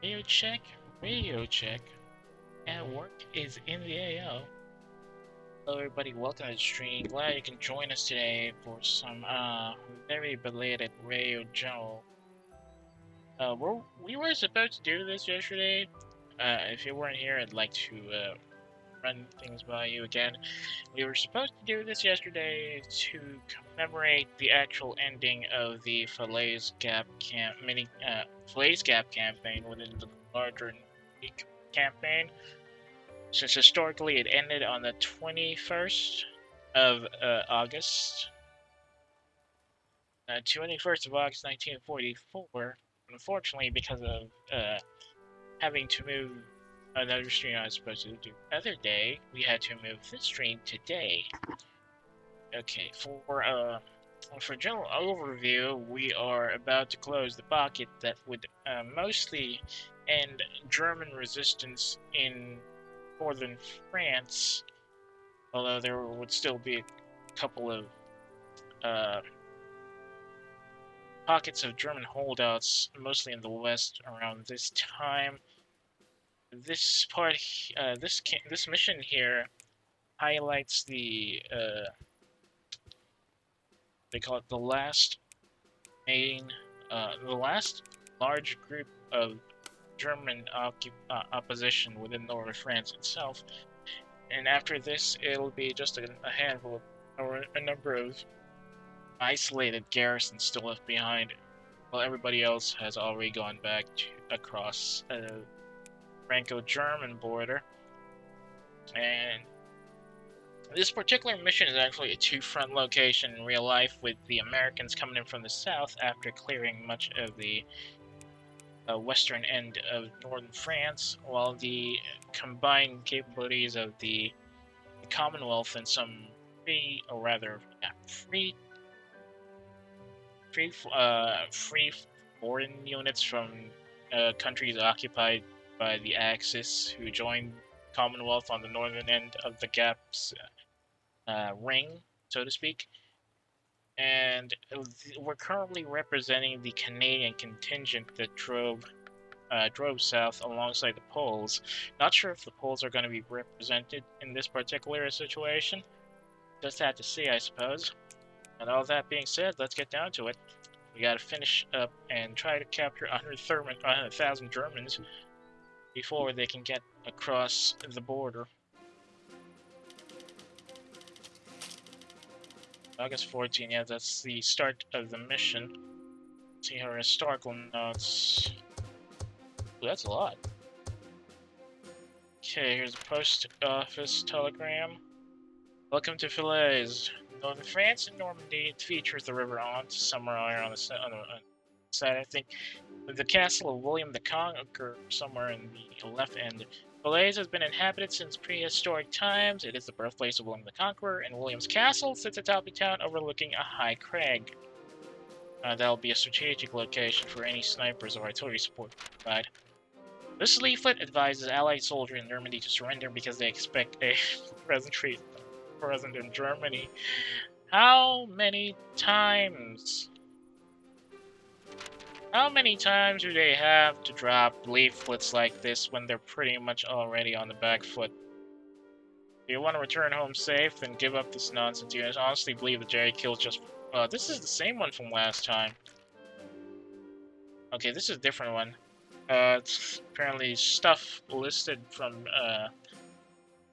Radio check, radio check, and work is in the AO. Hello everybody, welcome to the stream. Glad you can join us today for some very belated radio journal. We were supposed to do this yesterday. If you weren't here, I'd like to run things by you again. We were supposed to do this yesterday to commemorate the actual ending of the Falaise Gap campaign within the larger campaign. Since historically it ended on the 21st of August, 21st of August 1944. Unfortunately, because of having to move another stream I was supposed to do the other day, we had to move this stream today. Okay, for general overview, we are about to close the pocket that would mostly end German resistance in northern France, although there would still be a couple of pockets of German holdouts, mostly in the west, around this time. This mission here highlights the they call it the last large group of German opposition within northern France itself. And after this, it'll be just a handful or a number of isolated garrisons still left behind, while everybody else has already gone back across the Franco-German border. And this particular mission is actually a two-front location in real life, with the Americans coming in from the south after clearing much of the western end of northern France, while the combined capabilities of the Commonwealth and some free foreign units from countries occupied by the Axis, who joined Commonwealth on the northern end of the Gap's ring, so to speak. And we're currently representing the Canadian contingent that drove south alongside the Poles. Not sure if the Poles are going to be represented in this particular situation. Just have to see, I suppose. And all that being said, let's get down to it. We gotta finish up and try to capture 100,000 Germans before they can get across the border. August 14, yeah, that's the start of the mission. See her historical notes. Ooh, that's a lot. Okay, here's a post office telegram. Welcome to Falaise. Northern France and Normandy. It features the river Aunt, somewhere on the side, I think. The castle of William the Conqueror, somewhere in the left end. Falaise has been inhabited since prehistoric times. It is the birthplace of William the Conqueror, and William's castle sits atop the town overlooking a high crag. That'll be a strategic location for any snipers or artillery support provided. This leaflet advises Allied soldiers in Normandy to surrender because they expect a present in Germany. How many times? How many times do they have to drop leaflets like this when they're pretty much already on the back foot? If you want to return home safe, then give up this nonsense. You honestly believe that Jerry kills just... this is the same one from last time. Okay, this is a different one. It's apparently stuff listed from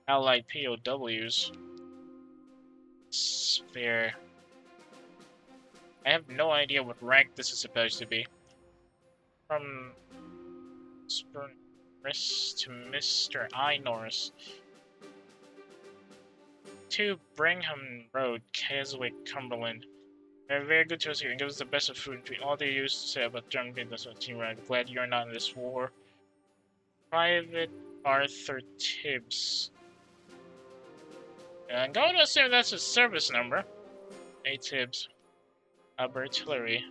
Allied POWs. Spare. I have no idea what rank this is supposed to be. From Norris to Mr. I. Norris. To Brigham Road, Keswick, Cumberland. They're very good to us here and give us the best of food and drink. All they used to say about German people, that's what team right. Glad you're not in this war. Private Arthur Tibbs. I'm going to assume that's his service number. A. Tibbs. Artillery.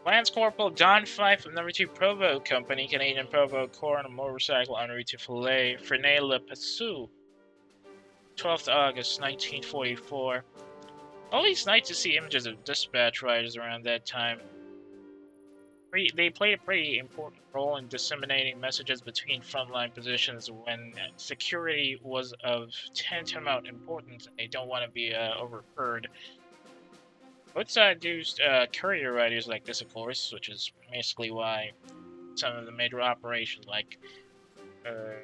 Lance Corporal Don Fife of No. 2 Provo Company, Canadian Provo Corps, on a motorcycle en route to Frenay-le-Passou. 12th August 1944. Always nice to see images of dispatch riders around that time. They played a pretty important role in disseminating messages between frontline positions when security was of tantamount importance and they don't want to be overheard. Both sides used courier riders like this, of course, which is basically why some of the major operations like the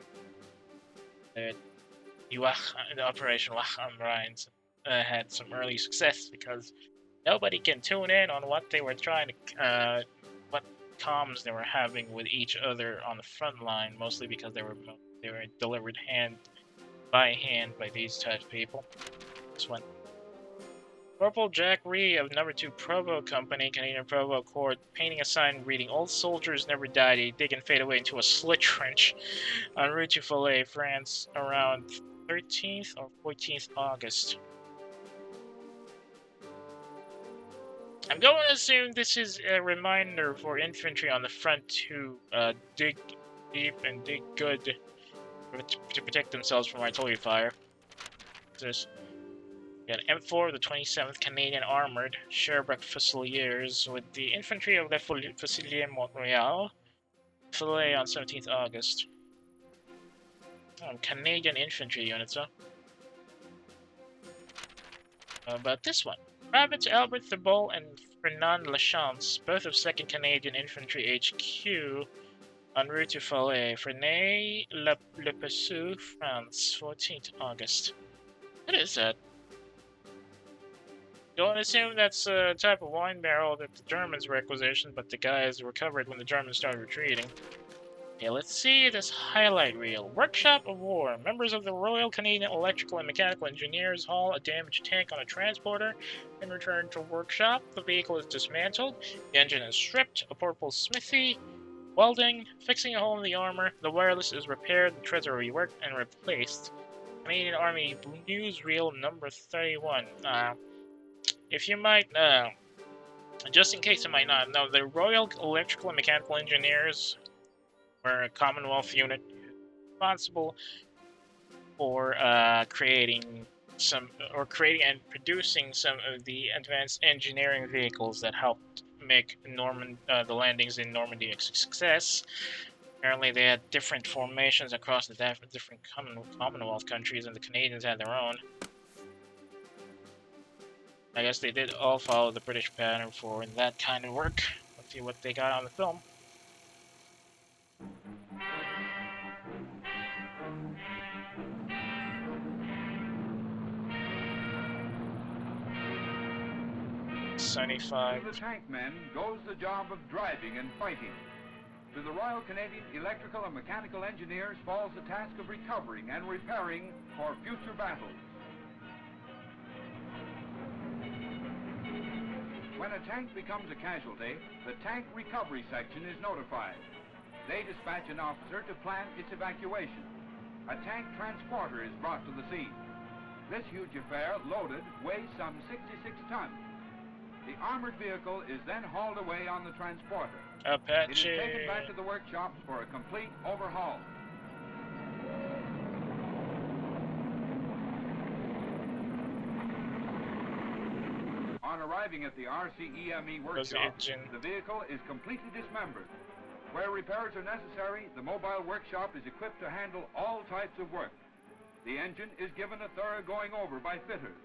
Operation Wach am Rhein had some early success because nobody can tune in on what they were trying to, what comms they were having with each other on the front line, mostly because they were delivered hand by these types of people. This one. Corporal Jack Ree of No. 2 Provo Company, Canadian Provo Corps, painting a sign reading, "Old soldiers never die, they dig and fade away into a slit trench," en route to Falaise, France, around 13th or 14th August. I'm going to assume this is a reminder for infantry on the front to dig deep and dig good to protect themselves from artillery fire. There's M4, the 27th Canadian Armored, Sherbrooke Fusiliers, with the infantry of the Fusiliers Montreal, Falaise on 17th August. Canadian infantry units, huh? But this one. Privates Albert Thibault and Fernand Lachance, both of 2nd Canadian Infantry HQ, en route to Falaise, Fresnay-le-Pessu, France, 14th August. What is that? Don't assume that's a type of wine barrel that the Germans requisitioned, but the guys recovered when the Germans started retreating. Okay, let's see this highlight reel. Workshop of War. Members of the Royal Canadian Electrical and Mechanical Engineers haul a damaged tank on a transporter and return to workshop. The vehicle is dismantled. The engine is stripped. A portable smithy. Welding. Fixing a hole in the armor. The wireless is repaired. The treads are reworked and replaced. Canadian Army Newsreel number 31. If you might, just in case you might not know, the Royal Electrical and Mechanical Engineers were a Commonwealth unit responsible for creating and producing some of the advanced engineering vehicles that helped make the landings in Normandy a success. Apparently, they had different formations across the different Commonwealth countries, and the Canadians had their own. I guess they did all follow the British pattern for that kind of work. Let's see what they got on the film. To the tank men goes the job of driving and fighting. To the Royal Canadian Electrical and Mechanical Engineers falls the task of recovering and repairing for future battles. When a tank becomes a casualty, the tank recovery section is notified. They dispatch an officer to plan its evacuation. A tank transporter is brought to the scene. This huge affair, loaded, weighs some 66 tons. The armored vehicle is then hauled away on the transporter. Apache. It is taken back to the workshops for a complete overhaul. On arriving at the RCEME workshop, the vehicle is completely dismembered. Where repairs are necessary, the mobile workshop is equipped to handle all types of work. The engine is given a thorough going over by fitters.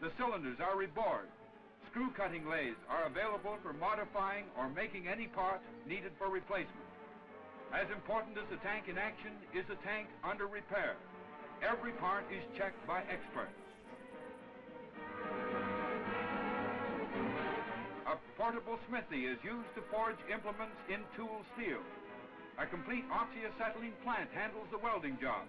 The cylinders are rebored. Screw cutting lathes are available for modifying or making any part needed for replacement. As important as the tank in action is the tank under repair. Every part is checked by experts. A portable smithy is used to forge implements in tool steel. A complete oxyacetylene plant handles the welding job.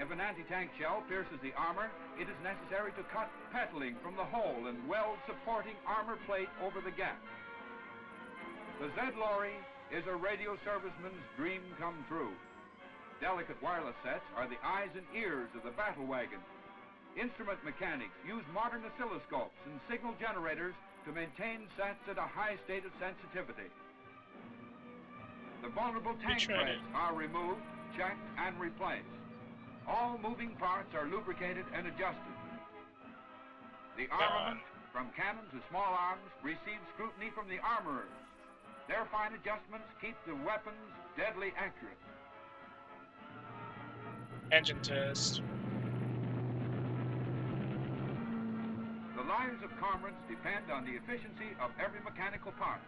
If an anti-tank shell pierces the armor, it is necessary to cut petaling from the hole and weld supporting armor plate over the gap. The Z-Lorry is a radio serviceman's dream come true. Delicate wireless sets are the eyes and ears of the battle wagon. Instrument mechanics use modern oscilloscopes and signal generators to maintain sets at a high state of sensitivity. The vulnerable tank treads are removed, checked, and replaced. All moving parts are lubricated and adjusted. The armament, from cannon to small arms, receives scrutiny from the armorers. Their fine adjustments keep the weapons deadly accurate. Engine test. The lives of cormorants depend on the efficiency of every mechanical part.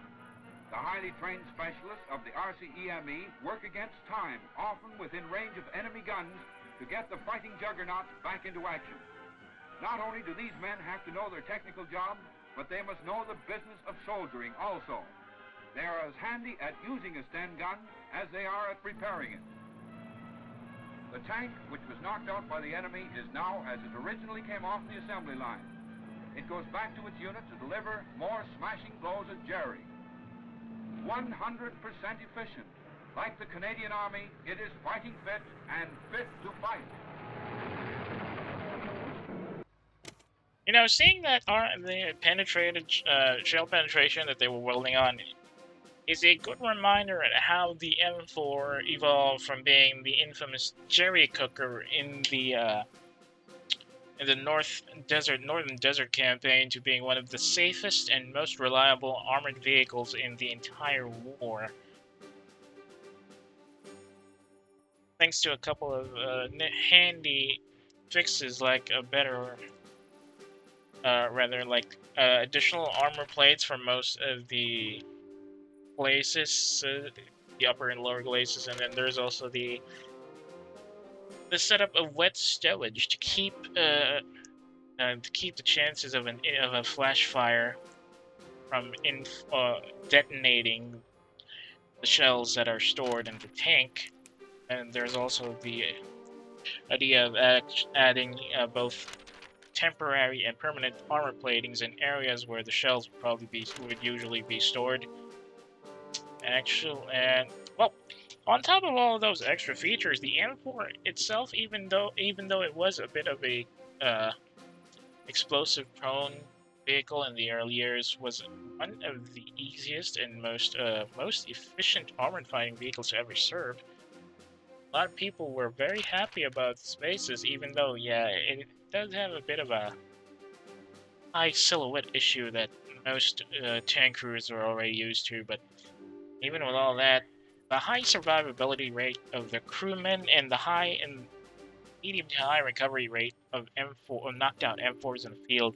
The highly trained specialists of the RCEME work against time, often within range of enemy guns, to get the fighting juggernauts back into action. Not only do these men have to know their technical job, but they must know the business of soldiering also. They are as handy at using a Sten gun as they are at preparing it. The tank, which was knocked out by the enemy, is now as it originally came off the assembly line. It goes back to its unit to deliver more smashing blows at Jerry. 100% efficient. Like the Canadian Army, it is fighting fit and fit to fight. You know, seeing that the penetrated shell penetration that they were welding on is a good reminder at how the M4 evolved from being the infamous Jerry Cooker in the Northern Desert campaign to being one of the safest and most reliable armored vehicles in the entire war. Thanks to a couple of handy fixes like a better, additional armor plates for most of the glacis, the upper and lower glacis, and then there's also the setup of wet stowage to keep the chances of a flash fire from detonating the shells that are stored in the tank. And there's also the idea of adding both temporary and permanent armor platings in areas where the shells would usually be stored. On top of all of those extra features, the M4 itself, even though it was a bit of a explosive-prone vehicle in the early years, was one of the easiest and most efficient armored fighting vehicles to ever serve. A lot of people were very happy about the spaces, even though, yeah, it does have a bit of a high silhouette issue that most tank crews are already used to, but even with all that, the high survivability rate of the crewmen and the high and medium to high recovery rate of knocked out M4s in the field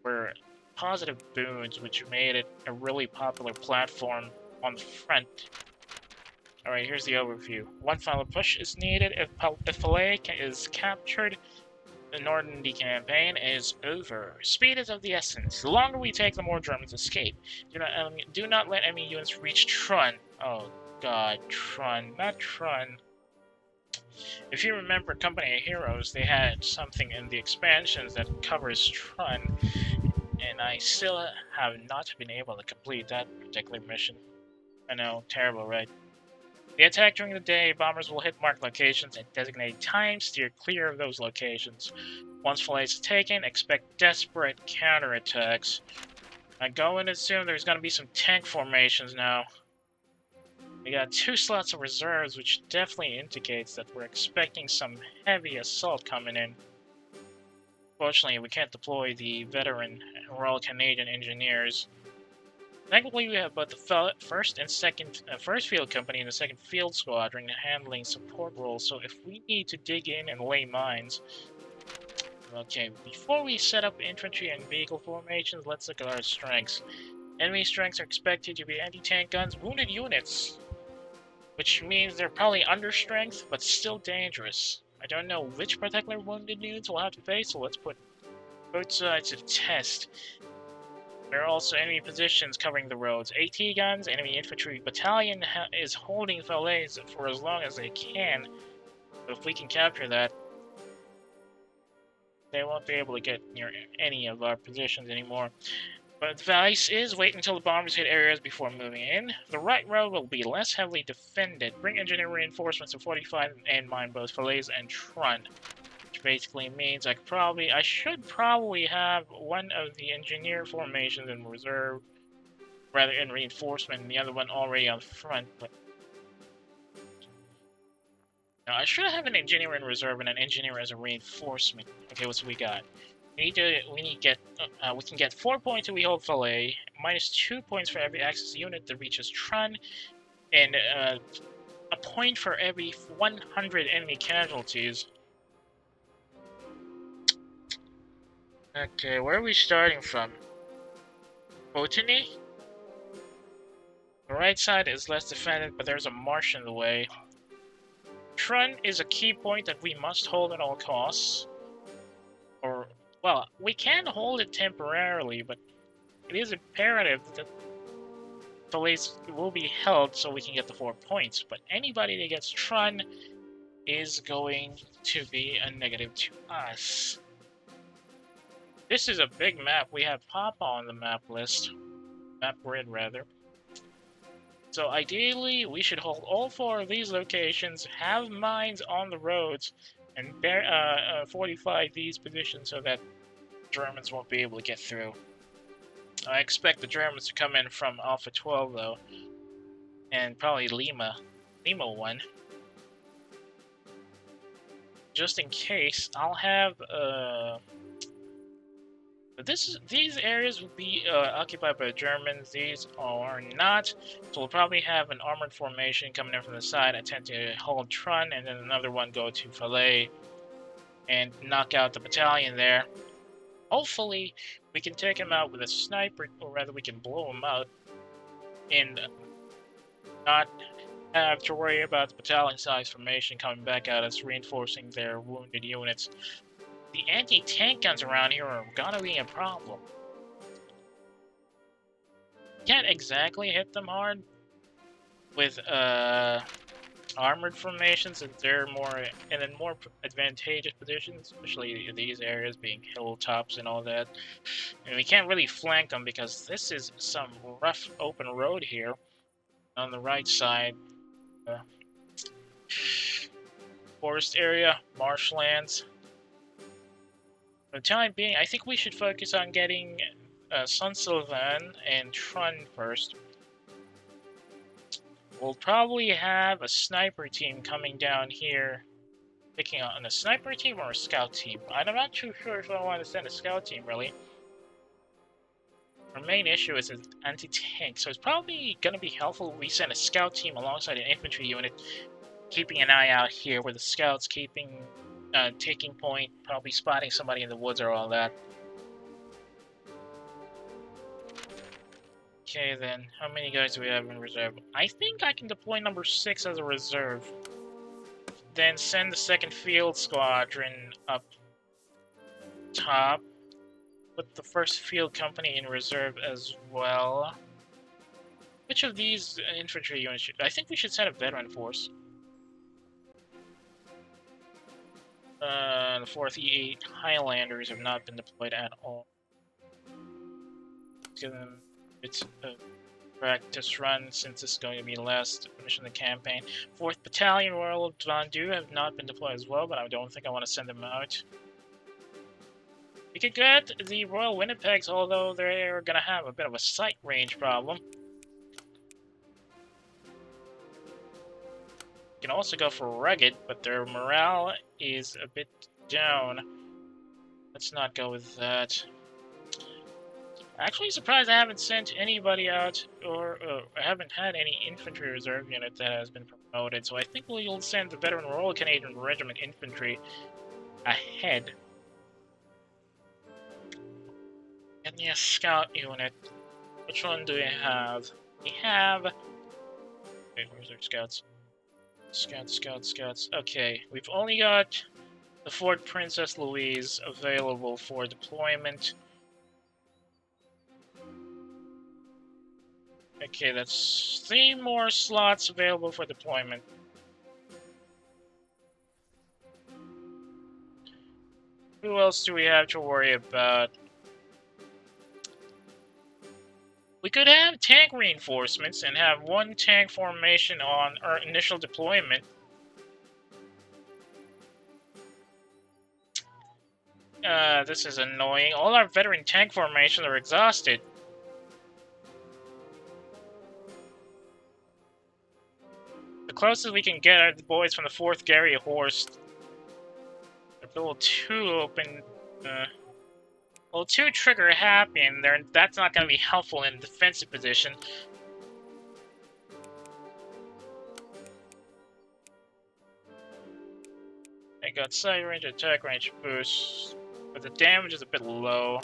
were positive boons, which made it a really popular platform on the front. Alright, here's the overview. One final push is needed. If Falais is captured, the Normandy campaign is over. Speed is of the essence. The longer we take, the more Germans escape. Do not let enemy units reach Trun. Oh god, Trun. Not Trun. If you remember Company of Heroes, they had something in the expansions that covers Trun, and I still have not been able to complete that particular mission. I know, terrible, right? The attack during the day, bombers will hit marked locations at designated times, steer clear of those locations. Once Falais is taken, expect desperate counterattacks. I go and assume there's going to be some tank formations now. We got 2 slots of reserves, which definitely indicates that we're expecting some heavy assault coming in. Fortunately, we can't deploy the veteran Royal Canadian Engineers. Thankfully, we have both the first field company and the second field squadron handling support roles, so if we need to dig in and lay mines... Okay, before we set up infantry and vehicle formations, let's look at our strengths. Enemy strengths are expected to be anti-tank guns, wounded units, which means they're probably under strength, but still dangerous. I don't know which particular wounded units we'll have to face, so let's put both sides to test. There are also enemy positions covering the roads. AT guns, enemy infantry battalion is holding Falais for as long as they can. But if we can capture that, they won't be able to get near any of our positions anymore. But the advice is wait until the bombers hit areas before moving in. The right road will be less heavily defended. Bring engineer reinforcements to 45 and mine both Falais and Trun. Which basically means I should probably have one of the engineer formations in reserve, rather in reinforcement, and the other one already on front, but Now, I should have an engineer in reserve and an engineer as a reinforcement. Okay, what's we got? We can get 4 points if we hold Valet, minus 2 points for every Axis unit that reaches Trun, and a point for every 100 enemy casualties. Okay, where are we starting from? Botany? The right side is less defended, but there's a marsh in the way. Trun is a key point that we must hold at all costs. Or, well, we can hold it temporarily, but it is imperative that the place will be held so we can get the 4 points. But anybody that gets Trun is going to be a negative to us. This is a big map. We have Papa on the map list. Map grid, rather. So ideally, we should hold all 4 of these locations, have mines on the roads, and fortify these positions so that Germans won't be able to get through. I expect the Germans to come in from Alpha 12, though, and probably Lima 1. Just in case, I'll have these areas will be occupied by the Germans. These are not. So we'll probably have an armored formation coming in from the side, attempt to hold Trun, and then another one go to Falais and knock out the battalion there. Hopefully, we can take him out with a sniper, or rather we can blow him out and not have to worry about the battalion-sized formation coming back at us, reinforcing their wounded units. The anti-tank guns around here are gonna be a problem. Can't exactly hit them hard with armored formations, and they're in more advantageous positions, especially these areas being hilltops and all that. And we can't really flank them because this is some rough open road here on the right side. Forest area, marshlands. For the time being, I think we should focus on getting Saint-Sylvain and Trun first. We'll probably have a sniper team coming down here, picking on a sniper team or a scout team. I'm not too sure if I want to send a scout team, really. Our main issue is an anti-tank, so it's probably going to be helpful if we send a scout team alongside an infantry unit, keeping an eye out here where the scouts taking point, probably spotting somebody in the woods or all that. Okay then, how many guys do we have in reserve? I think I can deploy number 6 as a reserve. Then send the 2nd Field Squadron up top. Put the 1st Field Company in reserve as well. Which of these infantry units I think we should send a veteran force. The 4th E8 Highlanders have not been deployed at all. Give them it's a practice run since this is going to be the last mission of the campaign. 4th Battalion Royal Vendu have not been deployed as well, but I don't think I want to send them out. We could get the Royal Winnipegs, although they're going to have a bit of a sight range problem. You can also go for Rugged, but their morale is a bit down. Let's not go with that. Actually surprised I haven't sent anybody out, or I haven't had any infantry reserve unit that has been promoted, so I think we'll send the veteran Royal Canadian Regiment infantry ahead. And the scout unit. Which one do we have? We have... Wait, where's our scouts? Scouts. Okay, we've only got the Fort Princess Louise available for deployment. Okay, that's 3 more slots available for deployment. Who else do we have to worry about? We could have tank reinforcements and have 1 tank formation on our initial deployment. This is annoying. All our veteran tank formations are exhausted. The closest we can get are the boys from the 4th Gary Horst. They're a little too open, a little too trigger happy, and that's not going to be helpful in a defensive position. They got side range, attack range boost, but the damage is a bit low.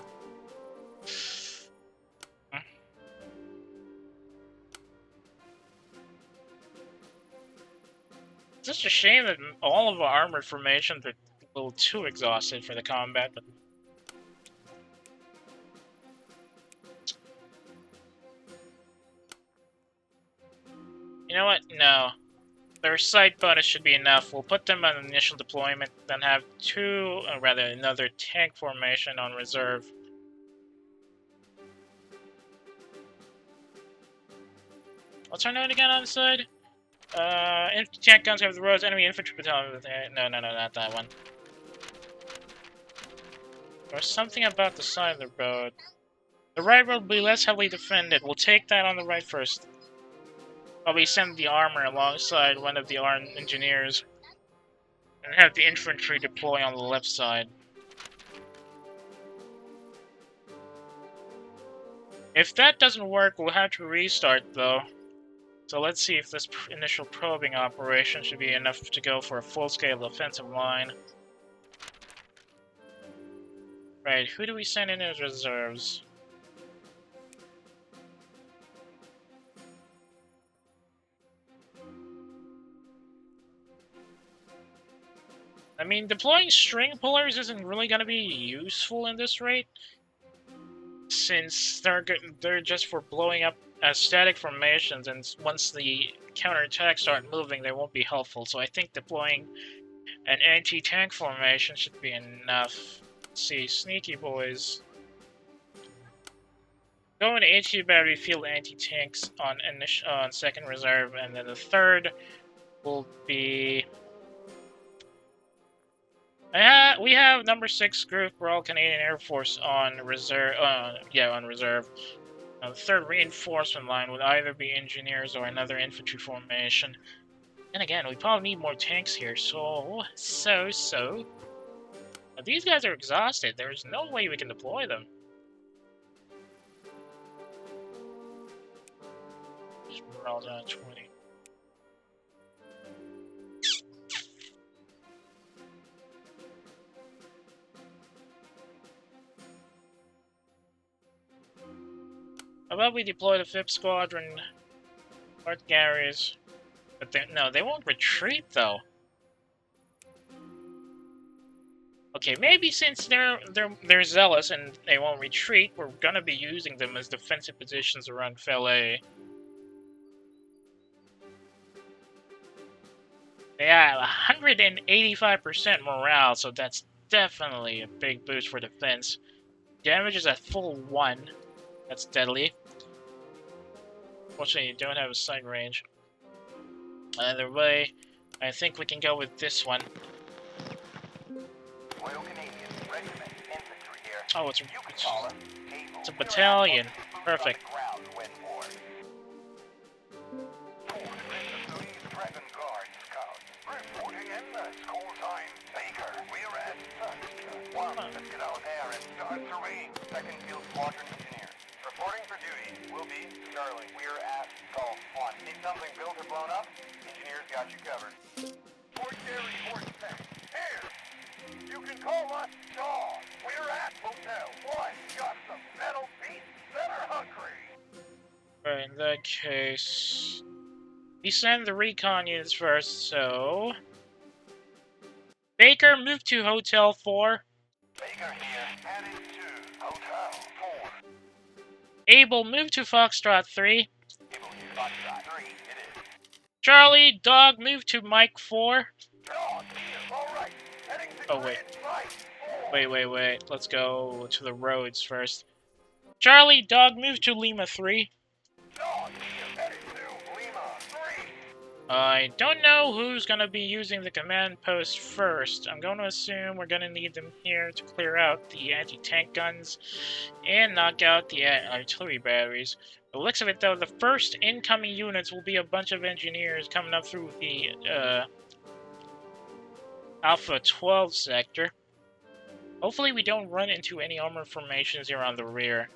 It's just a shame that all of our armored formations are a little too exhausted for the combat, but you know what? No. Their sight bonus should be enough. We'll put them on initial deployment, then have another tank formation on reserve. What's our note again on the side? Tank guns have the roads, enemy infantry battalion. No, not that one. There's something about the side of the road. The right road will be less heavily defended. We'll take that on the right first. Probably send the armor alongside one of the armed engineers. And have the infantry deploy on the left side. If that doesn't work, we'll have to restart though. So let's see if this initial probing operation should be enough to go for a full-scale offensive line. Right, who do we send in as reserves? I mean, deploying string pullers isn't really going to be useful in this rate, since they're just for blowing up static formations, and once the counterattacks start moving, they won't be helpful. So I think deploying an anti-tank formation should be enough. Let's see, sneaky boys. Go into HE battery field anti-tanks on second reserve, and then the third will be. We have number 6 group Royal Canadian Air Force on reserve. On reserve. The third reinforcement line would either be engineers or another infantry formation. And again, we probably need more tanks here, so. But these guys are exhausted. There's no way we can deploy them. Just roll down 20. How about we deploy the 5th Squadron, Art Garys, but they won't retreat though. Okay, maybe since they're zealous and they won't retreat, we're gonna be using them as defensive positions around Falaise. They have 185% morale, so that's definitely a big boost for defense. Damage is at full 1. That's deadly. Fortunately, you don't have a sight range. Either way, I think we can go with this one. Royal Canadian Regiment Infantry here. Oh, it's a battalion. Perfect. Reporting in the school time. Baker, we're at Trun. Let's get out there and start surveying. Second Field Squadron Engineer. Reporting for duty will be Charlie. We're at Golf 1. Need something built or blown up? Engineers got you covered. Fort Gary Horse Tank. Here! You can call us Dog. We're at Hotel 1. Got some metal beats that are hungry. Right, in that case, we send the recon units first, so. Baker, move to Hotel 4. Baker here, heading to Hotel 4. Abel, move to Foxtrot 3. Able to Foxtrot 3, it is. Charlie, Dog, move to Mike 4. Dog here, alright. Heading to Oh, wait. Mike 4. Wait. Let's go to the roads first. Charlie, Dog, move to Lima 3. Dog here, heading to Lima 3. I don't know who's gonna be using the command post first. I'm going to assume we're gonna need them here to clear out the anti-tank guns and knock out the artillery batteries. The looks of it, though, the first incoming units will be a bunch of engineers coming up through the Alpha 12 sector. Hopefully we don't run into any armor formations here on the rear.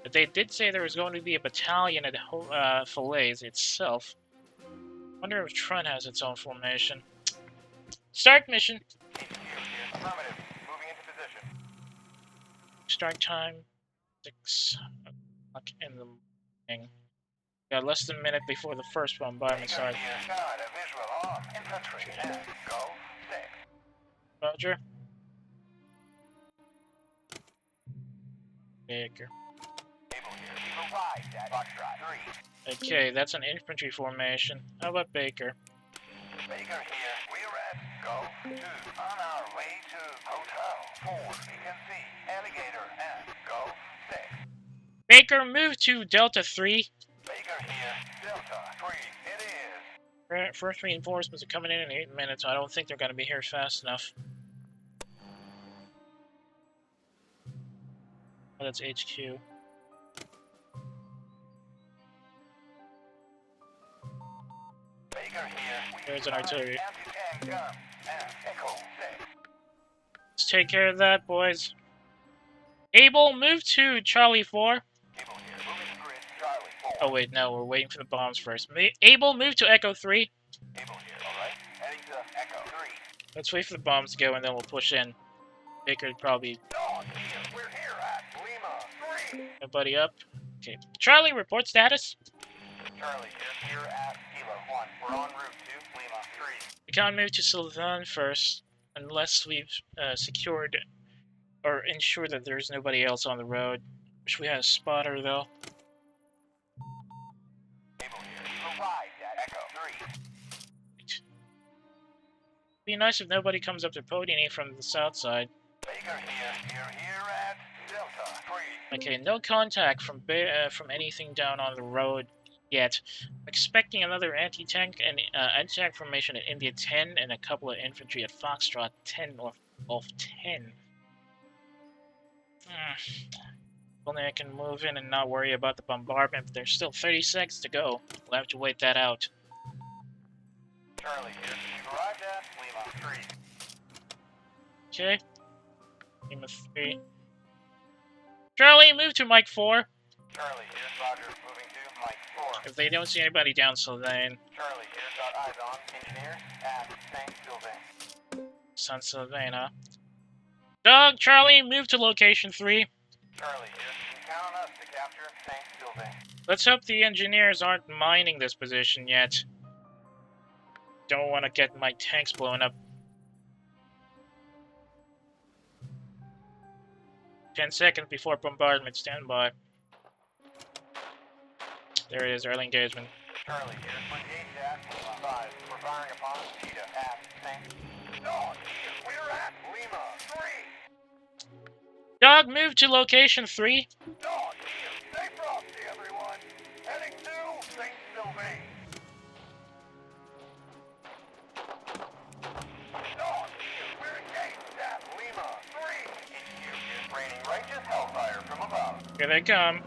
But they did say there was going to be a battalion at Falaise itself. Wonder if Trun has its own formation. Start mission! Affirmative. Moving into position. Start time 6 o'clock in the morning. Got less than a minute before the first bombardment starts. Got a visual on. Infantry. And go. 6. Roger. Baker. Able here. Provide that. Foxtrot 3. Okay, that's an infantry formation. How about Baker? Baker here. We're at go 2. On our way to Hotel 4. We can see Alligator and go 6. Baker, move to Delta 3. Baker here. Delta 3. It is. First reinforcements are coming in 8 minutes. I don't think they're going to be here fast enough. Oh, that's HQ. Baker here. There's an artillery. Anti-tank gun and Echo 6. Let's take care of that, boys. Able, move to Charlie 4. Able here. Moving to grid. Charlie 4. Oh wait, no, we're waiting for the bombs first. Able, move to Echo 3. Able here. Alright. Heading to Echo 3. Let's wait for the bombs to go and then we'll push in. Baker probably... Dog here. We're here at Lima 3. Nobody up. Okay. Charlie, report status. Charlie here. Here at Kilo 1. We're en route to Lima 3. We can't move to Sylvan first unless we've secured or ensured that there's nobody else on the road. Wish we had a spotter though. Able here. Provide that Echo 3. Be nice if nobody comes up to Podini from the south side. Baker here. You're here at Delta 3. Okay, no contact from anything down on the road yet. Expecting another anti-tank and anti-tank formation at India 10 and a couple of infantry at Foxtrot 10 or off 10. Only I can move in and not worry about the bombardment, but there's still 30 seconds to go. We'll have to wait that out. Charlie here. We've arrived at Lima 3. Okay. Lima 3. Charlie, move to Mike 4. Charlie here. Roger. Moving to Mike 4. If they don't see anybody down Sylvain. Charlie here. Got eyes on. Engineer at Saint Sylvain. San Sylvain, huh? Doug, Charlie, move to location 3. Charlie here. You can count on us to capture Saint Sylvain. Let's hope the engineers aren't mining this position yet. Don't want to get my tanks blown up. 10 seconds before bombardment, stand by. There it is, early engagement. Charlie here. 28 at Lima 5. We're firing upon Keyta at Saint. Dog here. We're at Lima 3. Dog, move to location 3. Dog here. Stay frosty, everyone. Heading to Saint Sylvain. Dog here. We're engaged at Lima 3. HQ is raining righteous hellfire from above. Here they come.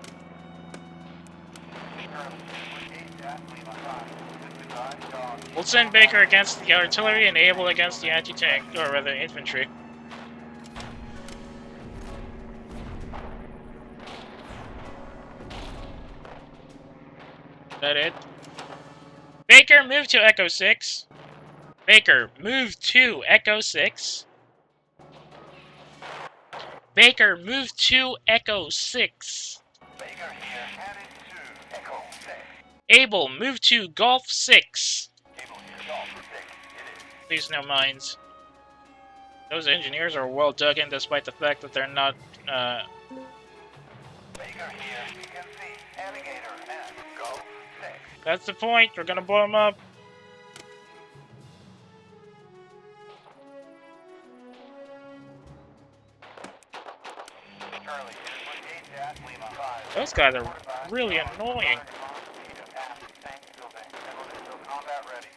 We'll send Baker against the artillery and Able against the anti-tank, or rather infantry. Is that it? Baker, move to Echo 6. Baker, move to Echo 6. Baker, move to Echo 6. Baker here, headed to Echo 6. Able, move to Golf 6. Able here, Golf 6. It is. Please no mines. Those engineers are well dug in despite the fact that they're not, Baker here, you can see Alligator and Golf 6. That's the point, we're gonna blow them up. Charlie here, 28 at Lima 5. Those guys are really annoying. Combat ready.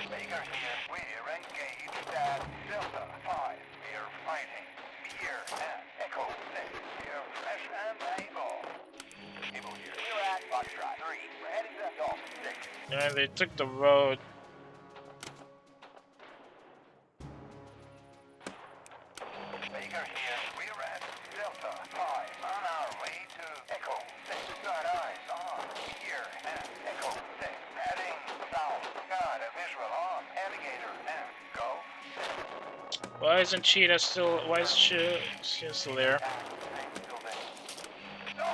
Baker here, we're engaged at Delta 5. We are fighting here at Echo 6. We are fresh and able. Foxtrot 3. We're heading to Golf 6. Yeah, they took the road. Baker here. We're at Delta 5. On our way to Echo 6. Got eyes on. Here and Echo 6. Heading south. Got a visual on. Navigator and go. Why isn't Cheetah still? Why is she still there? No,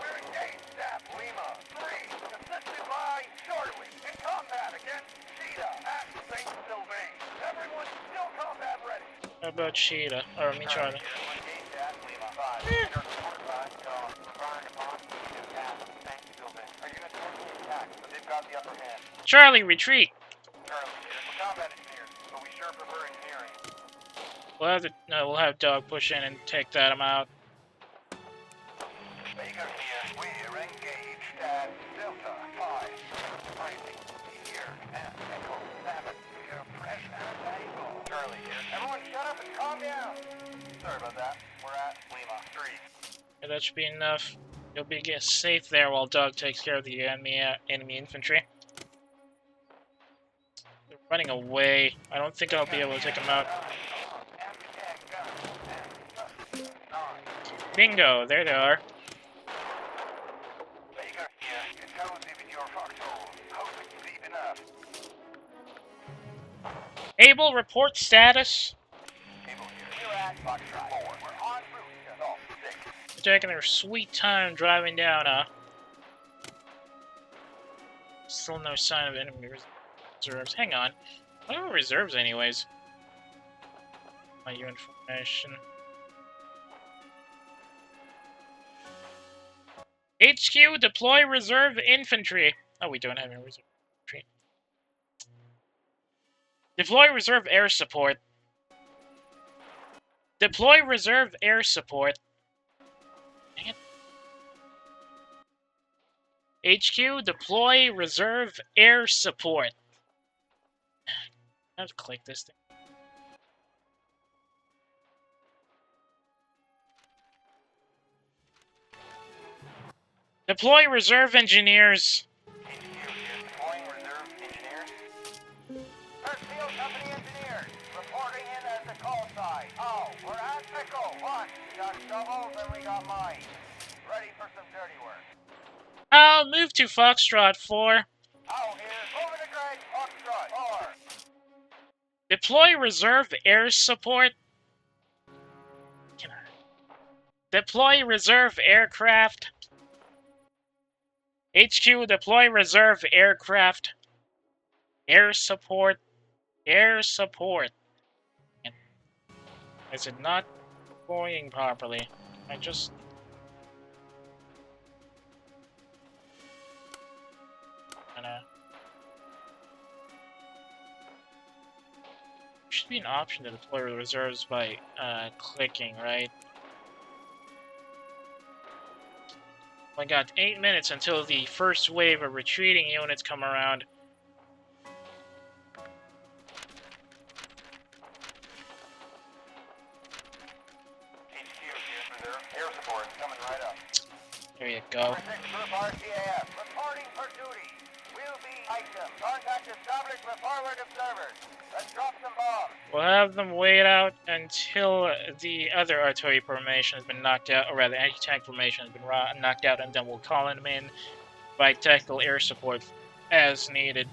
we're engaged at Lima 3. Assisted by Charlie. In combat against Keyta at St. Sylvain. Everyone still combat ready. How about Cheetah? Or me, Charlie? Engaged at Lima 5. Under support by Dawn. Firing upon at St. Sylvain. Our units forcing attack, but they've got the upper hand. Charlie, retreat! Charlie, we're combat engineers, but we sure prefer engineering. We'll have Dog push in and take that out. Baker here. We're engaged at Delta 5. Rising here and Echo 7. We're fresh and able. Charlie here. Everyone shut up and calm down. Sorry about that. We're at Lima 3. Yeah, that should be enough. You'll be safe there while Dog takes care of the enemy infantry. They're running away. I don't think I'll be able to take them out. Bingo! There they are. Baker here. Get cozy with your foxhole. Hope it's deep enough. Able, report status. People here. We're at Foxtrot 4. We're en route to Golf 6. They're taking their sweet time driving down, Still no sign of enemy reserves. Hang on. What are reserves, anyways? My information. HQ, deploy reserve infantry. Oh, we don't have any reserve infantry. Deploy reserve air support. Deploy reserve air support. Dang it. HQ, deploy reserve air support. I have to click this thing. Deploy reserve engineers. Deploying reserve engineers. First field company engineers. Reporting in at the call site. Oh, we're at Echo 1. We got shovels and we got mines. Ready for some dirty work. I'll move to Foxtrot 4. Oh, here. Over to Greg. Foxtrot 4. Deploy reserve air support. Deploy reserve aircraft. HQ, deploy reserve aircraft. Air support. Air support. Is it not deploying properly? I just... should be an option to deploy reserves by clicking, right? We got 8 minutes until the first wave of retreating units come around. HQ here, reserve. Air support coming right up. There you go. Group RCAF. Reporting for duty. We'll be item. Contact established with forward observers. Let's drop some bombs. We'll have them wait out until the other artillery formation has been knocked out, or rather, anti-tank formation has been knocked out, and then we'll call them in by tactical air support as needed.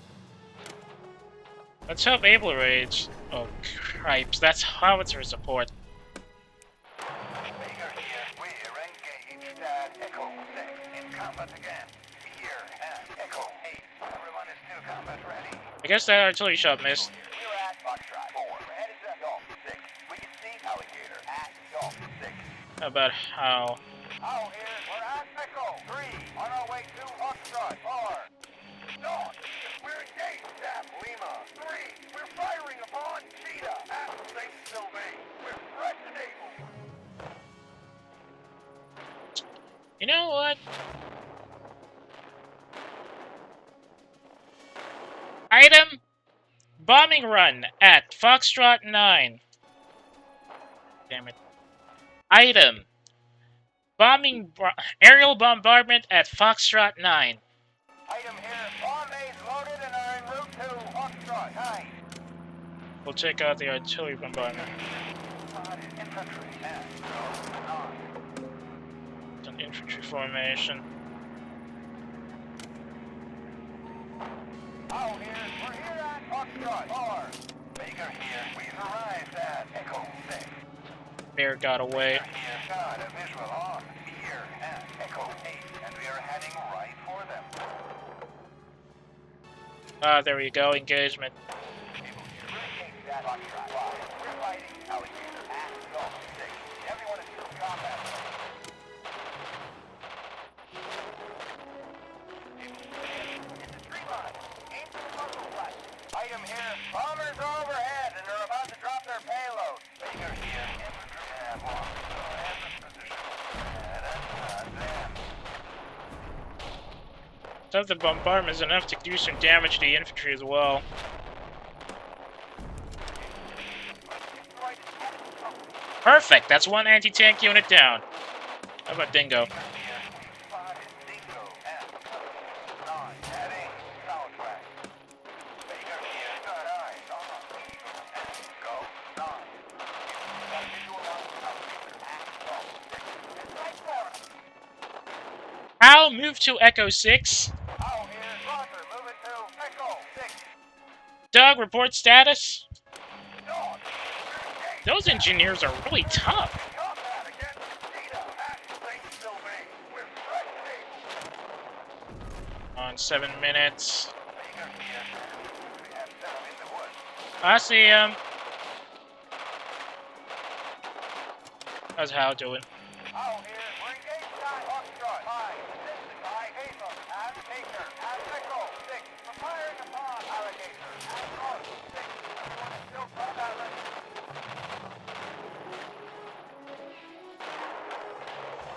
Let's hope Able raids. Oh, cripes. That's howitzer support. Baker here. We're engaged at Echo 6 in combat again. Here at Echo 8. Everyone is still combat ready. I guess that artillery shot missed. We're at Foxtrot 4. We're headed to Golf 6. We can see Alligator at Golf 6. How about how? Oh, here. We're at Echo 3. On our way to Foxtrot 4. No, we're engaged at Lima 3. We're firing upon Keyta at St. Sylvain. We're fresh and able. You know what? Item bombing run at Foxtrot 9. Damn it. Item Aerial bombardment at Foxtrot 9. Item here, bomb bays loaded and are en route to Foxtrot 9. We'll check out the artillery bombardment. Spotted infantry and go on. It's an infantry formation. Out here, we're here at Foxtrot 4. Baker here, we've arrived at Echo 6. Bear got away. Baker here, got a visual on here at Echo 8, and we are heading right for them. Ah, there we go, engagement. That Foxtrot 5. We're fighting alligator at Golf 6. Everyone is in combat. In the tree line. Aim for the muzzle flat. Item here. Bombers are overhead and are about to drop their payload. Baker here. Infantry have one. Ambush position. That's them. So the bombardment is enough to do some damage to the infantry as well. Perfect, that's one anti-tank unit down. How about Dingo? I'll move to Echo 6. Doug, report status. Those engineers are really tough. On 7 minutes. I see him. How's Hal doing?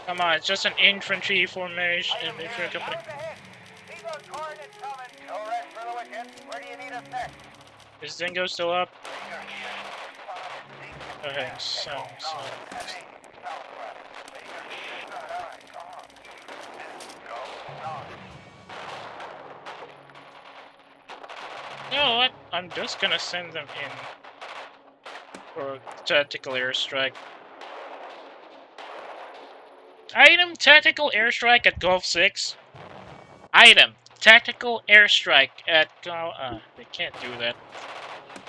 Come on, it's just an infantry formation. Infantry company. Is Dingo still up? Okay, so. You know what? I'm just gonna send them in for tactical airstrike. Item tactical airstrike at Gulf 6. Item tactical airstrike at they can't do that.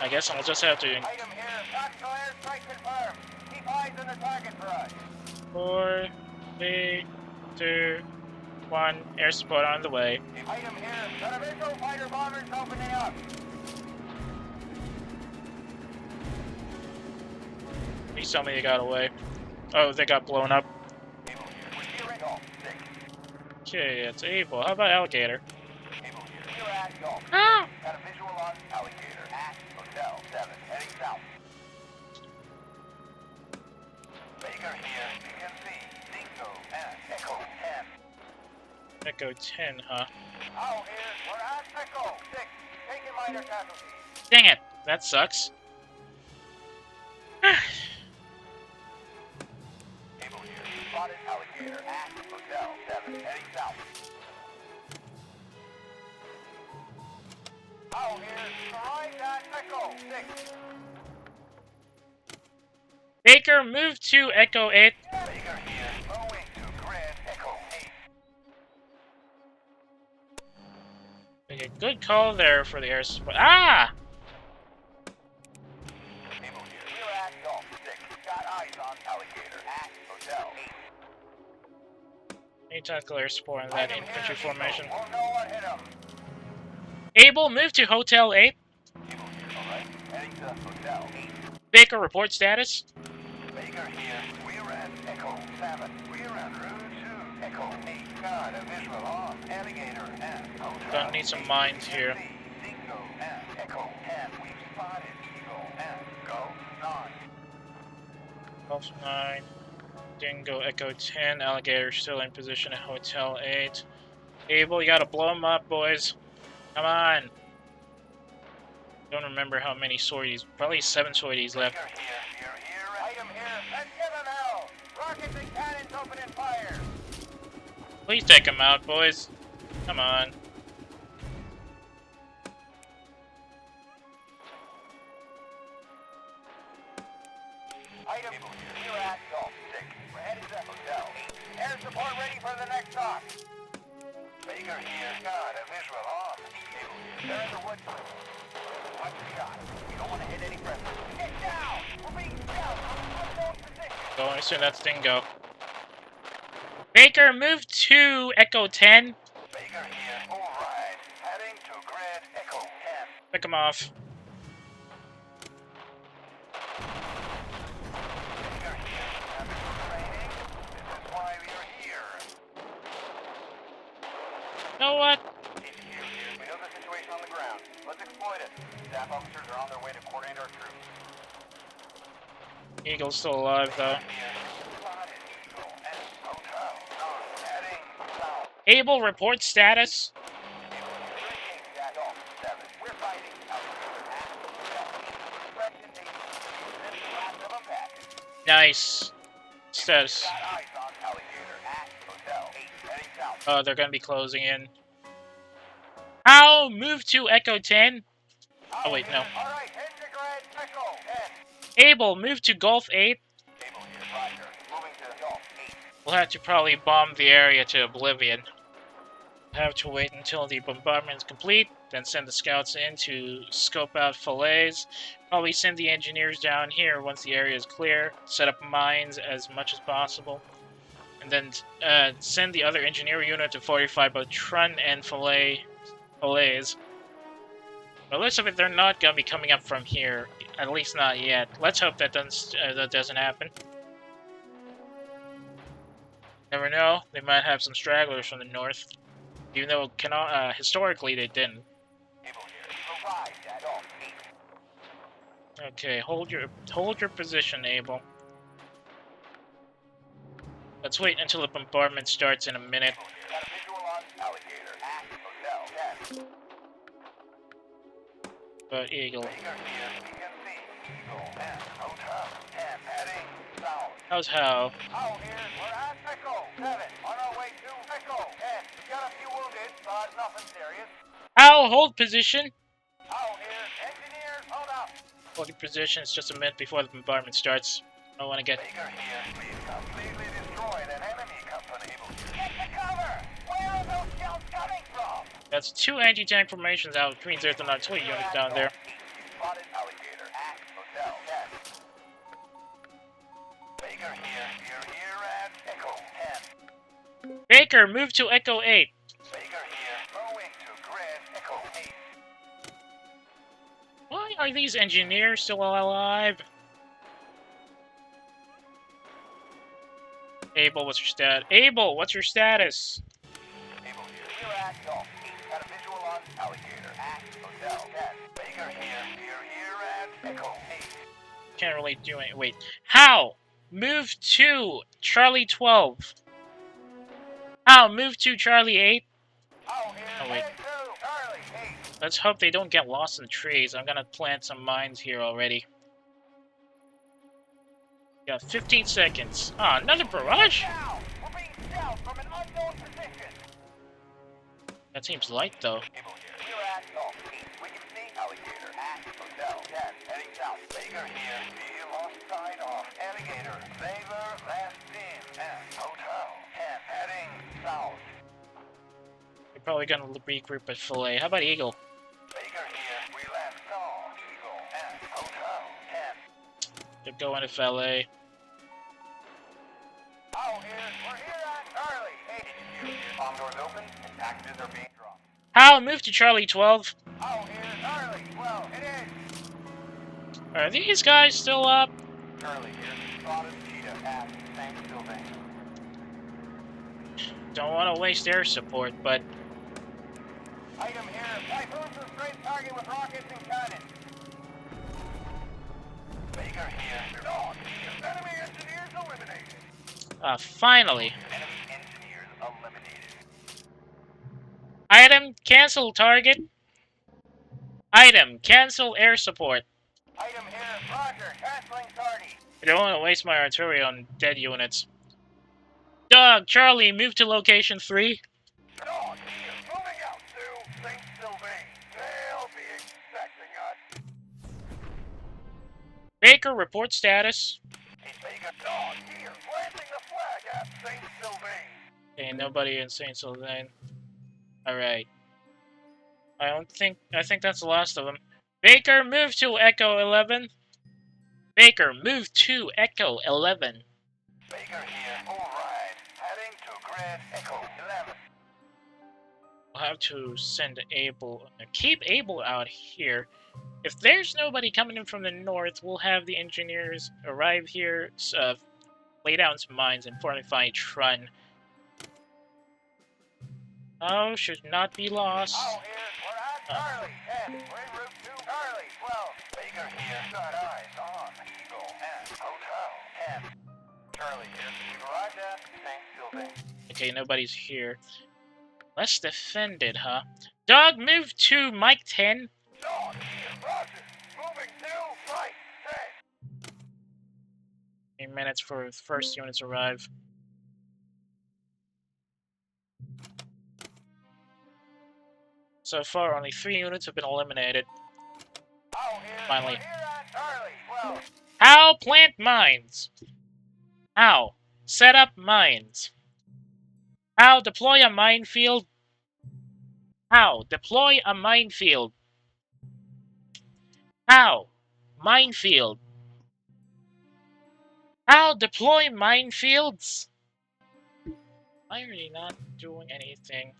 I guess I'll just have to. Item here, tactical airstrike confirmed. Keep eyes on the target for us. 4, 3, 2, 1. Air support on the way. Item here, got a visual fighter bombers opening up. Please tell me they got away. Oh, they got blown up. Okay, it's Able. How about Alligator? Ah! Got a visual on Alligator at Hotel 7, heading south. Baker here, you can see Dingo and Echo 10. Echo 10, huh? Out here, we're at Echo 6, taking minor casualties. Dang it! That sucks. Able here, spotted Alligator at Hotel 7, heading south. Out here, arrived at Echo 6. Baker, move to Echo 8. Baker here, moving to Grand Echo 8. Okay, good call there for the air support. Ah! Able here, we're at Golf 6. Got eyes on Alligator at Hotel 8. Any tactical air support in that infantry formation. Won't know what hit him. Able, move to Hotel 8. Able here, alright. Heading to Hotel 8. Baker, report status. Baker here, we're at Echo 7. We're en route to Echo 8. Got a visual on Alligator and Hotel. Gonna need some mines here. Dingo and Echo 10. We've spotted Eagle and Go 9. Golf 9. Dingo, Echo 10. Alligator still in position at Hotel 8. Able, you gotta blow them up, boys. Come on. Don't remember how many sorties. Probably 7 sorties left. Baker here, you're here. Item here, let's give him hell. Rockets and cannons opening fire. Please take him out, boys. Come on. Item here at Golf 6. We're headed to the hotel. Air support ready for the next dock. Baker here. Got a visual on. They're in the woods. Watch your shot. You don't want to hit any pressure. Get down! We're being shot from unknown position. Going as soon as that thing go. Baker, move to Echo 10. Baker here. All right. Heading to grid Echo 10. Pick him off. Baker here. Having some training. This is why we're here. You know what? We know the situation on the ground. Let's exploit it. Staff officers are on their way to coordinate our troops. Eagle's still alive, though. Able, report status. Nice. Status. Oh, they're gonna be closing in. How? Move to Echo 10. Oh, wait, no. Able, move to Golf 8. We'll have to probably bomb the area to oblivion. Have to wait until the bombardment is complete, then send the scouts in to scope out fillets. Probably send the engineers down here once the area is clear, set up mines as much as possible, and then send the other engineer unit to fortify both Trun and fillets. But looks of it, they're not gonna be coming up from here, at least not yet. Let's hope that doesn't happen. Never know, they might have some stragglers from the north. Even though historically they didn't. Okay, hold your position, Abel. Let's wait until the bombardment starts in a minute. But Eagle. How's how? Oh, here, we're at Echo 7, on our way to Echo 10. We got a few wounded, but nothing serious. How? Hold position. Oh, here, engineers, hold up. Holding position is just a minute before the bombardment starts. I don't want to get... Baker here, we've completely destroyed an enemy company. Get to cover! Where are those shells coming from? That's 2 anti-tank formations out between there's an artillery unit down there. Spotted alligator at Hotel 10. Baker here, you're here at Echo 10. Baker, move to Echo 8. Baker here, going to grid Echo 8. Why are these engineers still alive? Abel, what's your stat? Abel, what's your status? Able here, you're at Golf 8. Got a visual on alligator at Hotel 10. Baker here, you're here at Echo 8. Can't really do it. Wait. How? Move to Charlie 12. How? Move to Charlie 8. Oh, here, Oh, wait. Charlie 8. Let's hope they don't get lost in the trees. I'm gonna plant some mines here already. Got 15 seconds. Ah, another barrage? Now, we're being shelled from an unknown position. That seems light, though. Able here, you're at Golf 8. We can see alligator at Hotel 10. Heading south. Baker here, we lost sight of alligator. They were last seen at Hotel 10. Heading south. You're probably gonna regroup at Fillet. How about Eagle? Baker here, we last saw Eagle at Hotel 10. They're going to Fillet. Oh, here, we're here at Charlie 8. Bomb doors open and packages are being dropped. How? Move to Charlie 12. Oh, here, Charlie 12. It is. Are these guys still up? Charlie here, spotted Keyta at same building. Don't want to waste air support, but Item here, Typhoon's a straight target with rockets and cannons. Baker here, no, enemy engineers eliminated. finally. Enemy engineers eliminated. Item, cancel target. Item, cancel air support. Item here, Roger, canceling target. I don't want to waste my artillery on dead units. Dog, Charlie, move to location 3. Dog, he is moving out to St. Sylvain. They'll be expecting us. Baker, report status. He's taking a dog. He is planting the flag at St. Sylvain. Okay, nobody in St. Sylvain. Alright. I think that's the last of them. Baker, move to Echo 11. Baker, move to Echo 11. Baker here. All right. Heading to grid Echo 11. We'll have to send Abel. Keep Abel out here. If there's nobody coming in from the north, we'll have the engineers arrive here, lay down some mines, and fortify Trun. Oh, should not be lost. Oh, here. We're at Charlie. And we're en route to Charlie 12. Baker here. Got eyes on Eagle and Hotel 10. Charlie here. We've arrived at St. Sylvain. Okay, nobody's here. Let's defend it, huh? Dog, move to Mike 10. Dog here. Roger. Moving to Mike 10. 8 minutes for the first units to arrive. So far, only 3 units have been eliminated. Oh, here. Finally. We're here at Charlie 12. How plant mines? How set up mines? How deploy a minefield? How deploy a minefield? How minefield? How deploy minefields? I'm really not doing anything.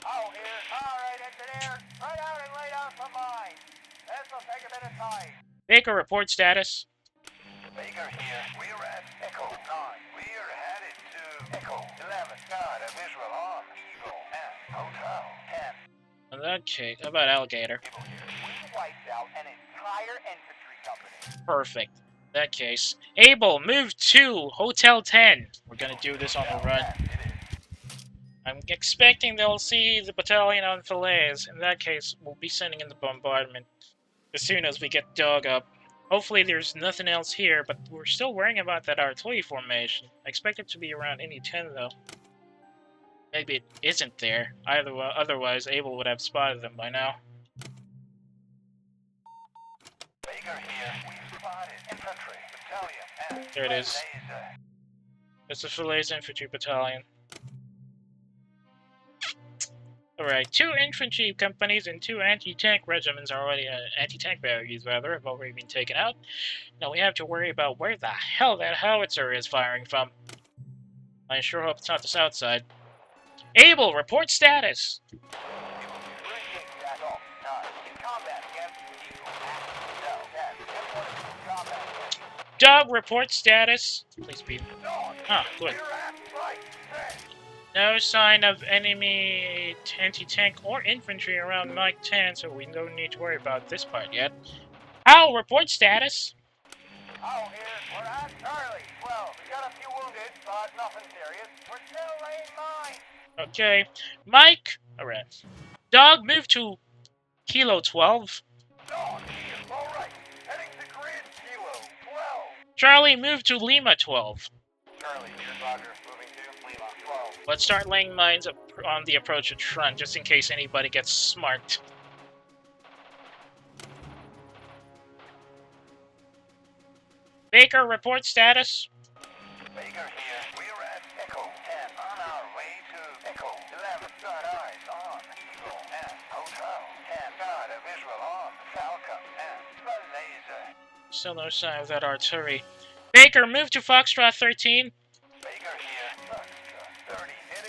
Oh, here. All right, engineer. Right out and lay down some mines. This will take a bit of time. Baker, report status. Baker here. We're at Echo 9. We're headed to Echo 11. Got a visual on Eagle and Hotel 10. In that case, how about Alligator? People here. We wiped out an entire infantry company. Perfect. In that case, Abel, move to Hotel 10. We're gonna do this on the run. It is. I'm expecting they'll see the battalion on Falaise. In that case, we'll be sending in the bombardment as soon as we get dug up. Hopefully there's nothing else here, but we're still worrying about that artillery formation. I expect it to be around any 10, though. Maybe it isn't there. Otherwise, Abel would have spotted them by now. Baker here. We've spotted infantry battalion and There it is. laser. It's the Falaise Infantry Battalion. Alright, 2 infantry companies and 2 anti-tank regiments are already, anti-tank batteries rather, have already been taken out. Now we have to worry about where the hell that howitzer is firing from. I sure hope it's not the south side. Abel, report status! Dog, report status! Please be... Ah, good. No sign of enemy anti-tank or infantry around Mike 10, so we don't need to worry about this part yet. Owl, report status! Oh, here, we're at Charlie. Well, we got a few wounded, but nothing serious. We're still laying mines. Okay. Mike! Alright. Dog, move to Kilo 12. Dog, here, all right. Heading to grid Kilo 12. Charlie, move to Lima 12. Charlie, here, Roger. Moving to Lima 12. Let's start laying mines on the approach of Trun, just in case anybody gets smart. Baker, report status. Baker here. We're at Echo 10 on our way to Echo 11. Got eyes on Eagle and Hotel 10. Got a visual on Falcon and the laser. Still no sign of that artillery. Baker, move to Foxtrot 13. Baker here. Foxtrot 30. It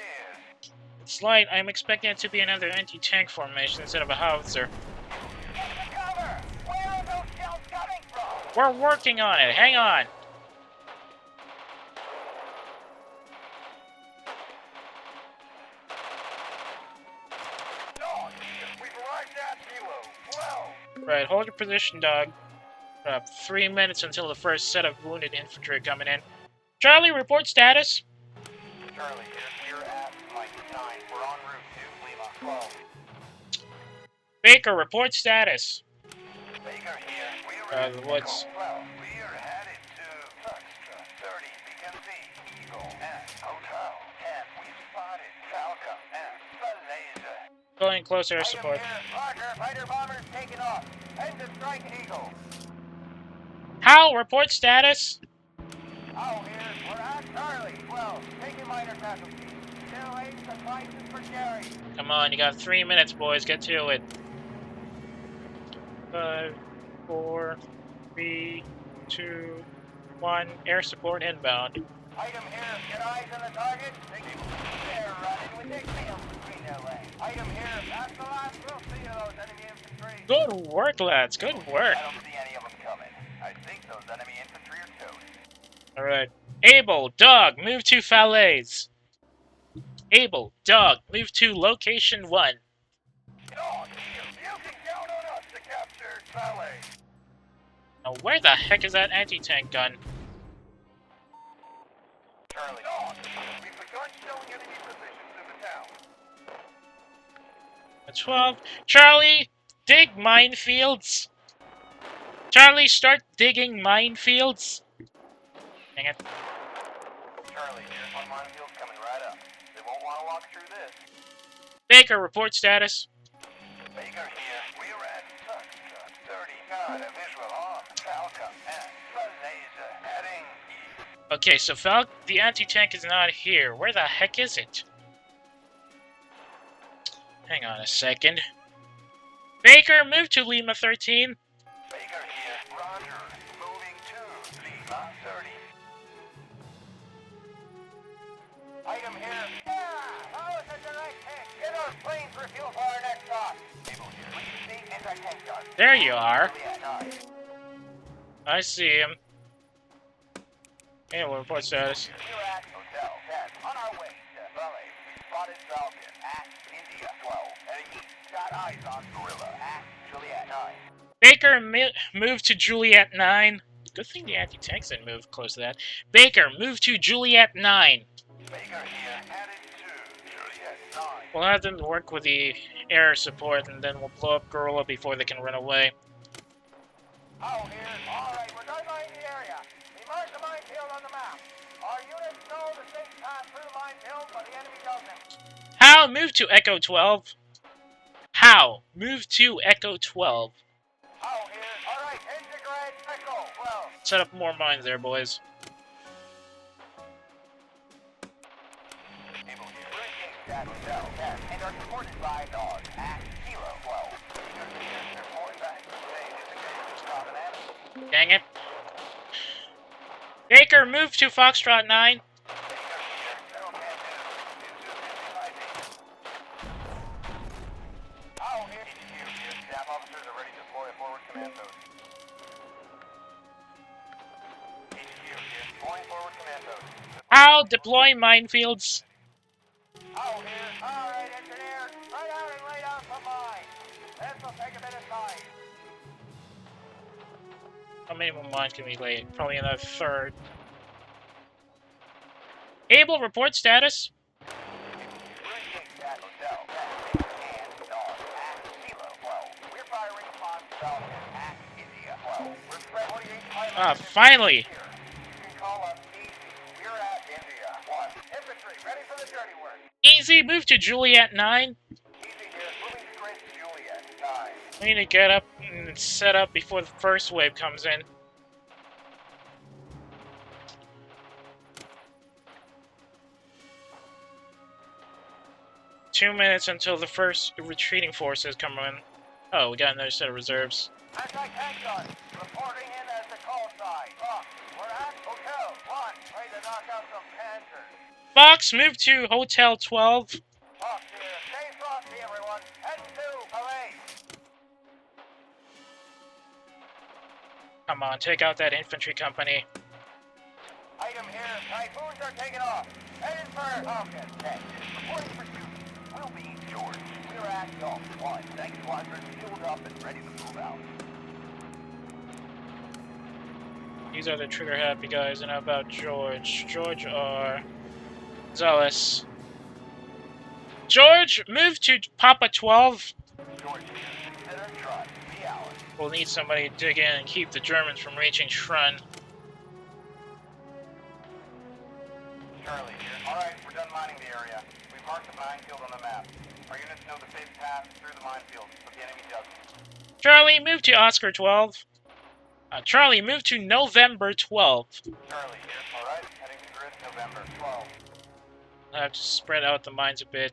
is. It's light. I'm expecting it to be another anti-tank formation instead of a howitzer. Get the cover! Where are those shells coming from? We're working on it. Hang on. Dog, we've arrived at Kilo 12. Right, hold your position, dog. 3 minutes until the first set of wounded infantry are coming in. Charlie, report status. Charlie here. We're at Mike 9. We're en route to Lima 12. Baker, report status. Baker here. We're The at woods. Echo 12. We're headed to Going close air Item support. here, Roger, fighter bombers taking off. Head to Strike Eagle. Hal, report status. Owl here, we're at Charlie. 12, taking minor casualties. Still aim suffices for Jerry. Come on, you got 3 minutes, boys. Get to it. 5, 4, 3, 2, 1. Air support inbound. Item here, get eyes on the target. They're running with their tails between their legs. Item here, that's the last we'll see of those enemy infantry. Good work, lads. Good work. I don't see any of them coming. I think those enemy infantry are toast. Alright. Abel, Dog, move to Falaise. Abel, Dog, move to location 1. Dog, you can count on us to capture Calais. Now, where the heck is that anti-tank gun? Charlie, Dog, we've begun showing enemy positions in the town. A 12. Charlie, dig minefields. Charlie, start digging minefields. Dang it. Charlie, here's one minefield coming right up. They won't want to walk through this. Baker, report status. Baker here. We're at 30. Got a visual on Falcon and laser heading east. Okay, so the anti-tank is not here. Where the heck is it? Hang on a second. Baker, move to Lima 13. Baker here. Roger. Moving to Lima 30. Item here. Yeah! That was a direct hit. Get our planes for fuel for our next stop. People here. We see anti-tank guns. There you are. Yeah, nice. I see him. Hey, we'll report status. We're at Hotel 10. On our way to Valet. We spotted Falcon at India 12. Heading east. Got eyes on Gorilla at Juliet 9. Baker, move to Juliet 9. Good thing the anti-tanks didn't move close to that. Baker, move to Juliet 9. Baker here, headed to Juliet 9. We'll have them work with the air support, and then we'll blow up Gorilla before they can run away. Oh, here. All right, we're done mining the area. We marked the minefield on the map. Our units know the safe path through the minefield, but the enemy doesn't. How? Move to Echo 12. How? Move to Echo 12. Oh, here. All right, integrate Echo 12. Set up more mines there, boys. People here. Bridging at Hotel 10 and are supported by Dog at Kilo 12. Baker here. They're pulling back. They disagree. Stop and add. Dang it. Baker, move to Foxtrot 9. How? Deploy minefields. Oh, here. All right, engineer. Right out and lay down some mines. This will take a bit of time. How many more mines can we lay? Probably another third. Abel, report status. Ah, finally! Easy, move to Juliet 9. We need to get up and set up before the first wave comes in. Two minutes until the first retreating forces come in. Oh, we got another set of reserves. Anti-tank guns, reporting in as the call sign. We're at Hotel 1, ready to knock out some Panthers. Fox, move to Hotel 12. Fox here, stay frosty everyone, heading to Calais. Come on, take out that infantry company. Item here, Typhoons are taking off. Heading for Falcon 10. Reporting for duty. We'll be George. We're at Gulf 1. Tank squadron fueled up and ready to move out. These are the trigger happy guys, and how about George? George R. Zealous. George, move to Papa 12. George here, consider Trun. Be Allen. We'll need somebody to dig in and keep the Germans from reaching Trun. Charlie here. Alright, we're done mining the area. We've marked the minefield on the map. Our units know the safe path through the minefield, but the enemy doesn't. Charlie, move to Oscar 12. Charlie, move to November 12. Charlie, here. Alright, heading to grid November 12. I have to spread out the mines a bit.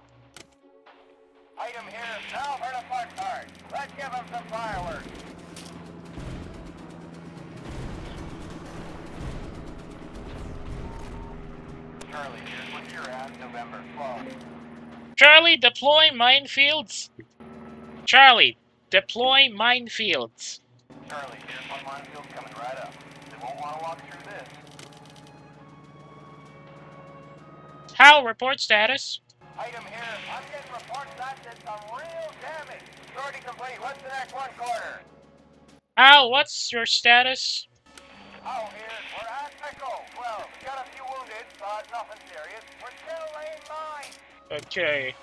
Item here, now for the fun card. Let's give them some fireworks. Charlie, here's what you're at, November 12. Charlie, deploy minefields. Charlie, deploy minefields. Charlie, here's one minefield coming right up. They won't want to walk through this. Hal, report status. Item here, I'm getting reports that did some real damage. Sortie complete, what's the next one quarter? Hal, what's your status? Oh, here, we're at Echo 12. We got a few wounded, but nothing serious. We're still laying mines. Okay.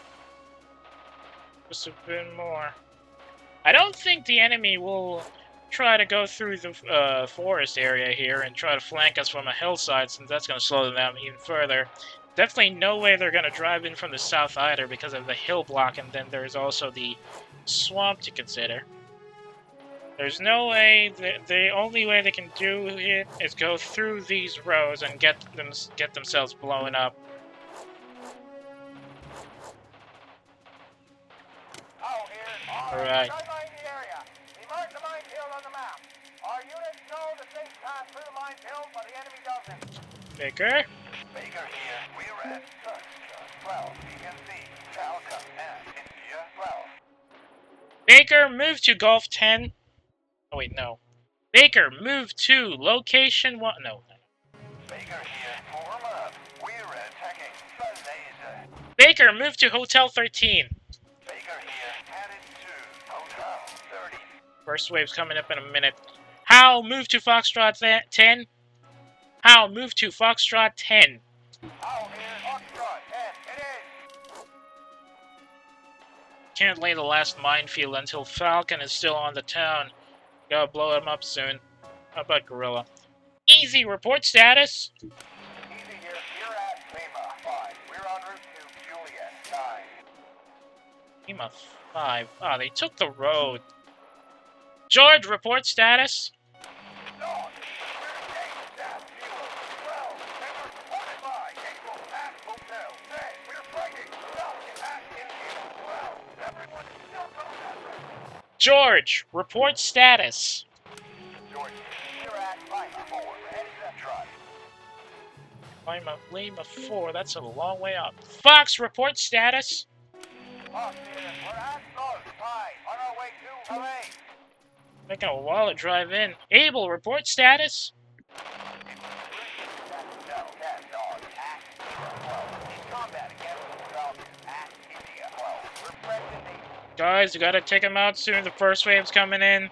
Just a bit more. I don't think the enemy will try to go through the forest area here and try to flank us from a hillside, since that's going to slow them down even further. Definitely no way they're going to drive in from the south either because of the hill block, and then there's also the swamp to consider. There's no way, the only way they can do it is go through these roads and get themselves blown up. Oh, here. Alright. Try mine the area. We marked the minefield on the map. Our units know the safe path through the minefield, but the enemy doesn't. Baker? Baker here. We're at 12. BGMs, Falcon, and India 12. Baker, move to Golf 10. Oh wait, no. Baker, move to location 1. No. Baker here. Form up. We're attacking Sundays. Baker, move to Hotel 13. Baker here. Headed to Hotel 30. First wave's coming up in a minute. Hal, move to Foxtrot 10. Hal, move to Foxtrot 10. Oh, here. Foxtrot 10. It is. Can't lay the last minefield until Falcon is still on the town. Gotta blow him up soon. How about Gorilla? Easy, report status. Easy here. You're at Lima 5. We're en route to Juliet 9. Lima 5. Ah, they took the road. George, report status. No, we're taking that fuel. 12. And we're spotted by April at Hotel 10. We're fighting Falcon at India 12. Everyone still knows that, right? George, report status. George, you're at Lima 4. We're heading to Trun. Lima 4, that's a long way up. Fox, report status. Fox here. We're at North 5. On our way to Hooray. Taking a while to drive in. Abel, report status. Guys, you gotta take him out soon. The first wave's coming in.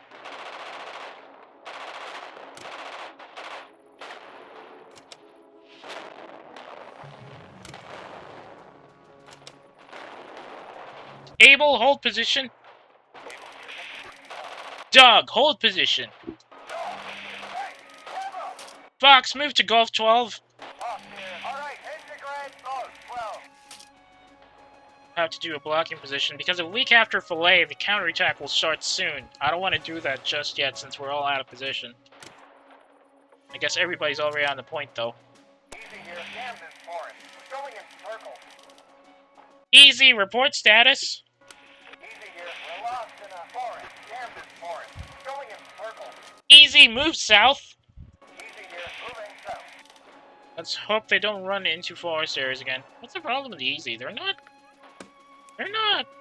Abel, hold position. Doug, hold position. Fox, move to Golf 12. Have to do a blocking position because a week after Filet, the counterattack will start soon. I don't want to do that just yet since we're all out of position. I guess everybody's already on the point though. Easy here, Kansas forest. We're going in circles. Easy, report status. Easy here, we're lost in a forest. Kansas forest. Going in circles. Easy, move south. Easy here, moving south. Let's hope they don't run into forest areas again. What's the problem with Easy? They're not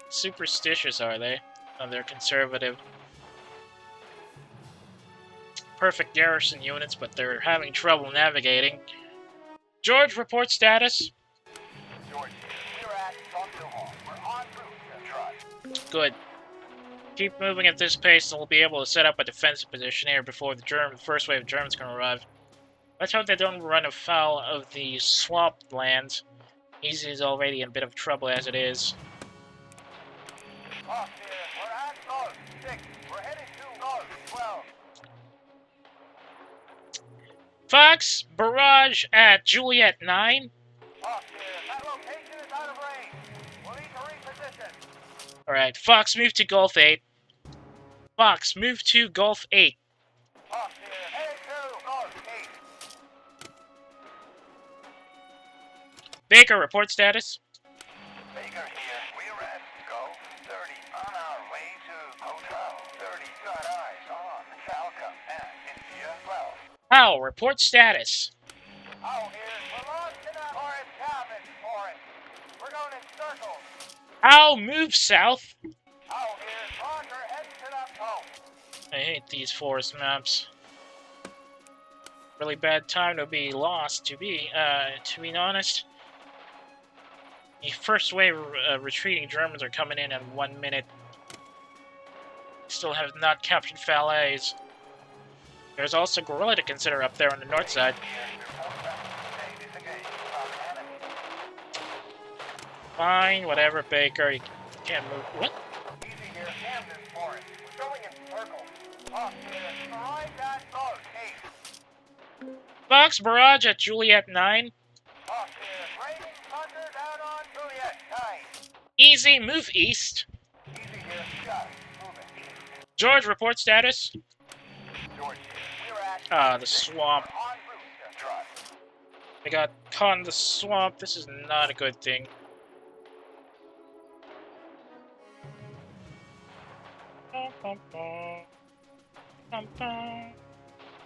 superstitious, are they? No, they're conservative. Perfect garrison units, but they're having trouble navigating. George, report status. George here. We're at Dr. Hall. We're en route to Trun. Good. Keep moving at this pace and we'll be able to set up a defensive position here before the first wave of Germans can arrive. Let's hope they don't run afoul of the swamp lands. Easy is already in a bit of trouble as it is. Off here. We're at North 6. We're headed to North 12. Fox, barrage at Juliet 9. Off here. That location is out of range. We'll need to reposition. Alright, Fox, move to Gulf 8. Fox, move to Gulf 8. Fox here, headed to Gulf 8. Baker, report status. Baker here, we're at Gulf 30, on our way to Hotel 30. Got eyes on Falcon and India 12. Hal, report status. Out here, we're lost in a forest cabin forest. We're going in circles. Hal, move south. Out here, Roger, head to the coast. I hate these forest maps. Really bad time to be lost, to be honest. The first wave retreating Germans are coming in 1 minute. Still have not captured Falaise. There's also Guerrilla to consider up there on the north side. Fine, whatever, Baker. You can't move. What? Easy here, Camden Forest. We're going in circles. Off here, arrive at Gulf 8. Fox barrage at Juliet 9. Off here, raining thunder down on Juliet 9. Easy, move east. Easy here, got it. Moving. George, report status. George here, we're at The swamp. en route to Trun. I got caught in the swamp. This is not a good thing.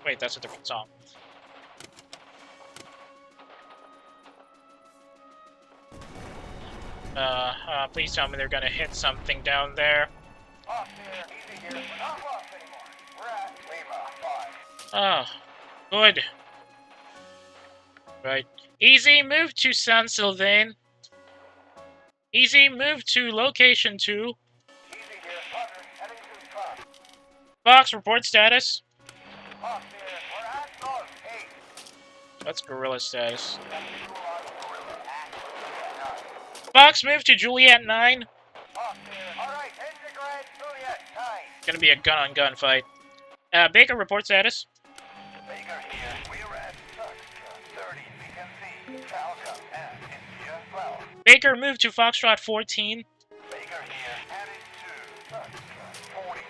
Wait, that's a different song. Please tell me they're gonna hit something down there. Off here, easy here. We're not lost anymore. We're at Lima 5. Oh, good. Right. Easy, move to San Sylvain. Easy, move to location 2. Easy here, Roger, heading to Trun. Fox, report status. Off here, we're at Gulf 8. That's guerrilla status. That's the rule on Gorilla at Juliet 9. Fox, move to Juliet 9. Off here, alright, integrate Juliet 9. Gonna be a gun-on-gun fight. Baker, report status. Baker here, we're at Foxtrot 30. We can see Falcon and India 12. Baker, move to Foxtrot 14. Baker here, headed to Foxtrot 40.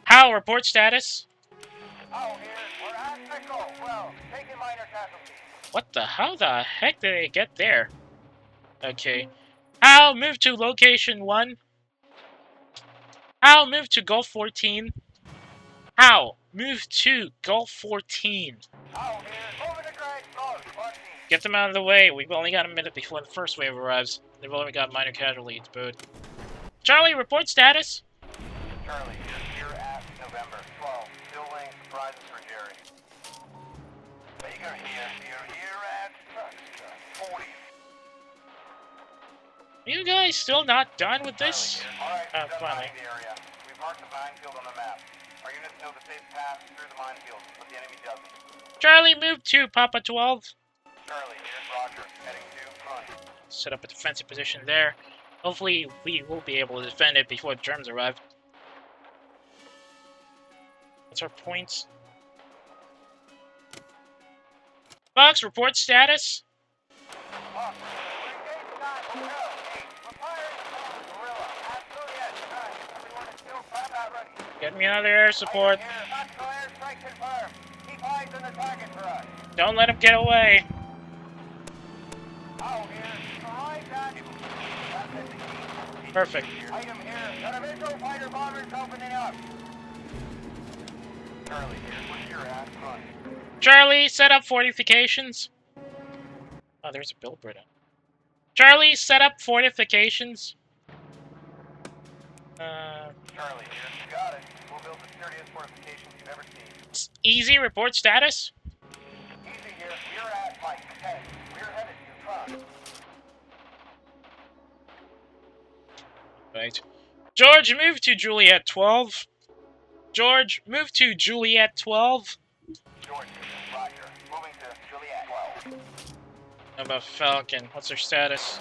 Hal, report status. Out here, we're at Echo 12, taking minor casualties. What the? How the heck did they get there? Okay. Hal, move to location 1. Hal, move to Gulf 14. Hal, move to Gulf 14. Out here, moving to Great Gulf 14. Get them out of the way. We've only got a minute before the first wave arrives. They've only got minor casualties, but... Charlie, report status. Charlie here at November 12, still laying surprises for Jerry. Baker here at Foxtrot 40. You guys still not done with this? Alright, we've done Finally. mining the area. We've marked the minefield on the map. Our units know the safe path through the minefield, but the enemy doesn't. Charlie, move to Papa 12. Charlie, here's Roger, heading to Trun. Set up a defensive position there. Hopefully, we will be able to defend it before the Germans arrive. What's our points? Fox, report status. Fox, we're engaged on Hotel 8. We're firing on Gorilla at Juliet 9. Everyone is still combat ready. Get me another air support. Here, tactical airstrike confirmed. Keep eyes on the target for us. Don't let him get away. Out here, arrived at... That's it, the key. Perfect. Item here, got a visual fighter bombers opening up. Charlie here, what's your ass on? Charlie, set up fortifications. Oh, there's a billboard. Charlie, set up fortifications. Charlie here, got it. We'll build the sturdiest fortifications you've ever seen. Easy, report status. Easy here, we're at Mike 10. We're headed to Trun. Right. George, move to Juliet 12. George, move to Juliet 12. George, Roger. Moving to Juliet 12. How about Falcon? What's their status?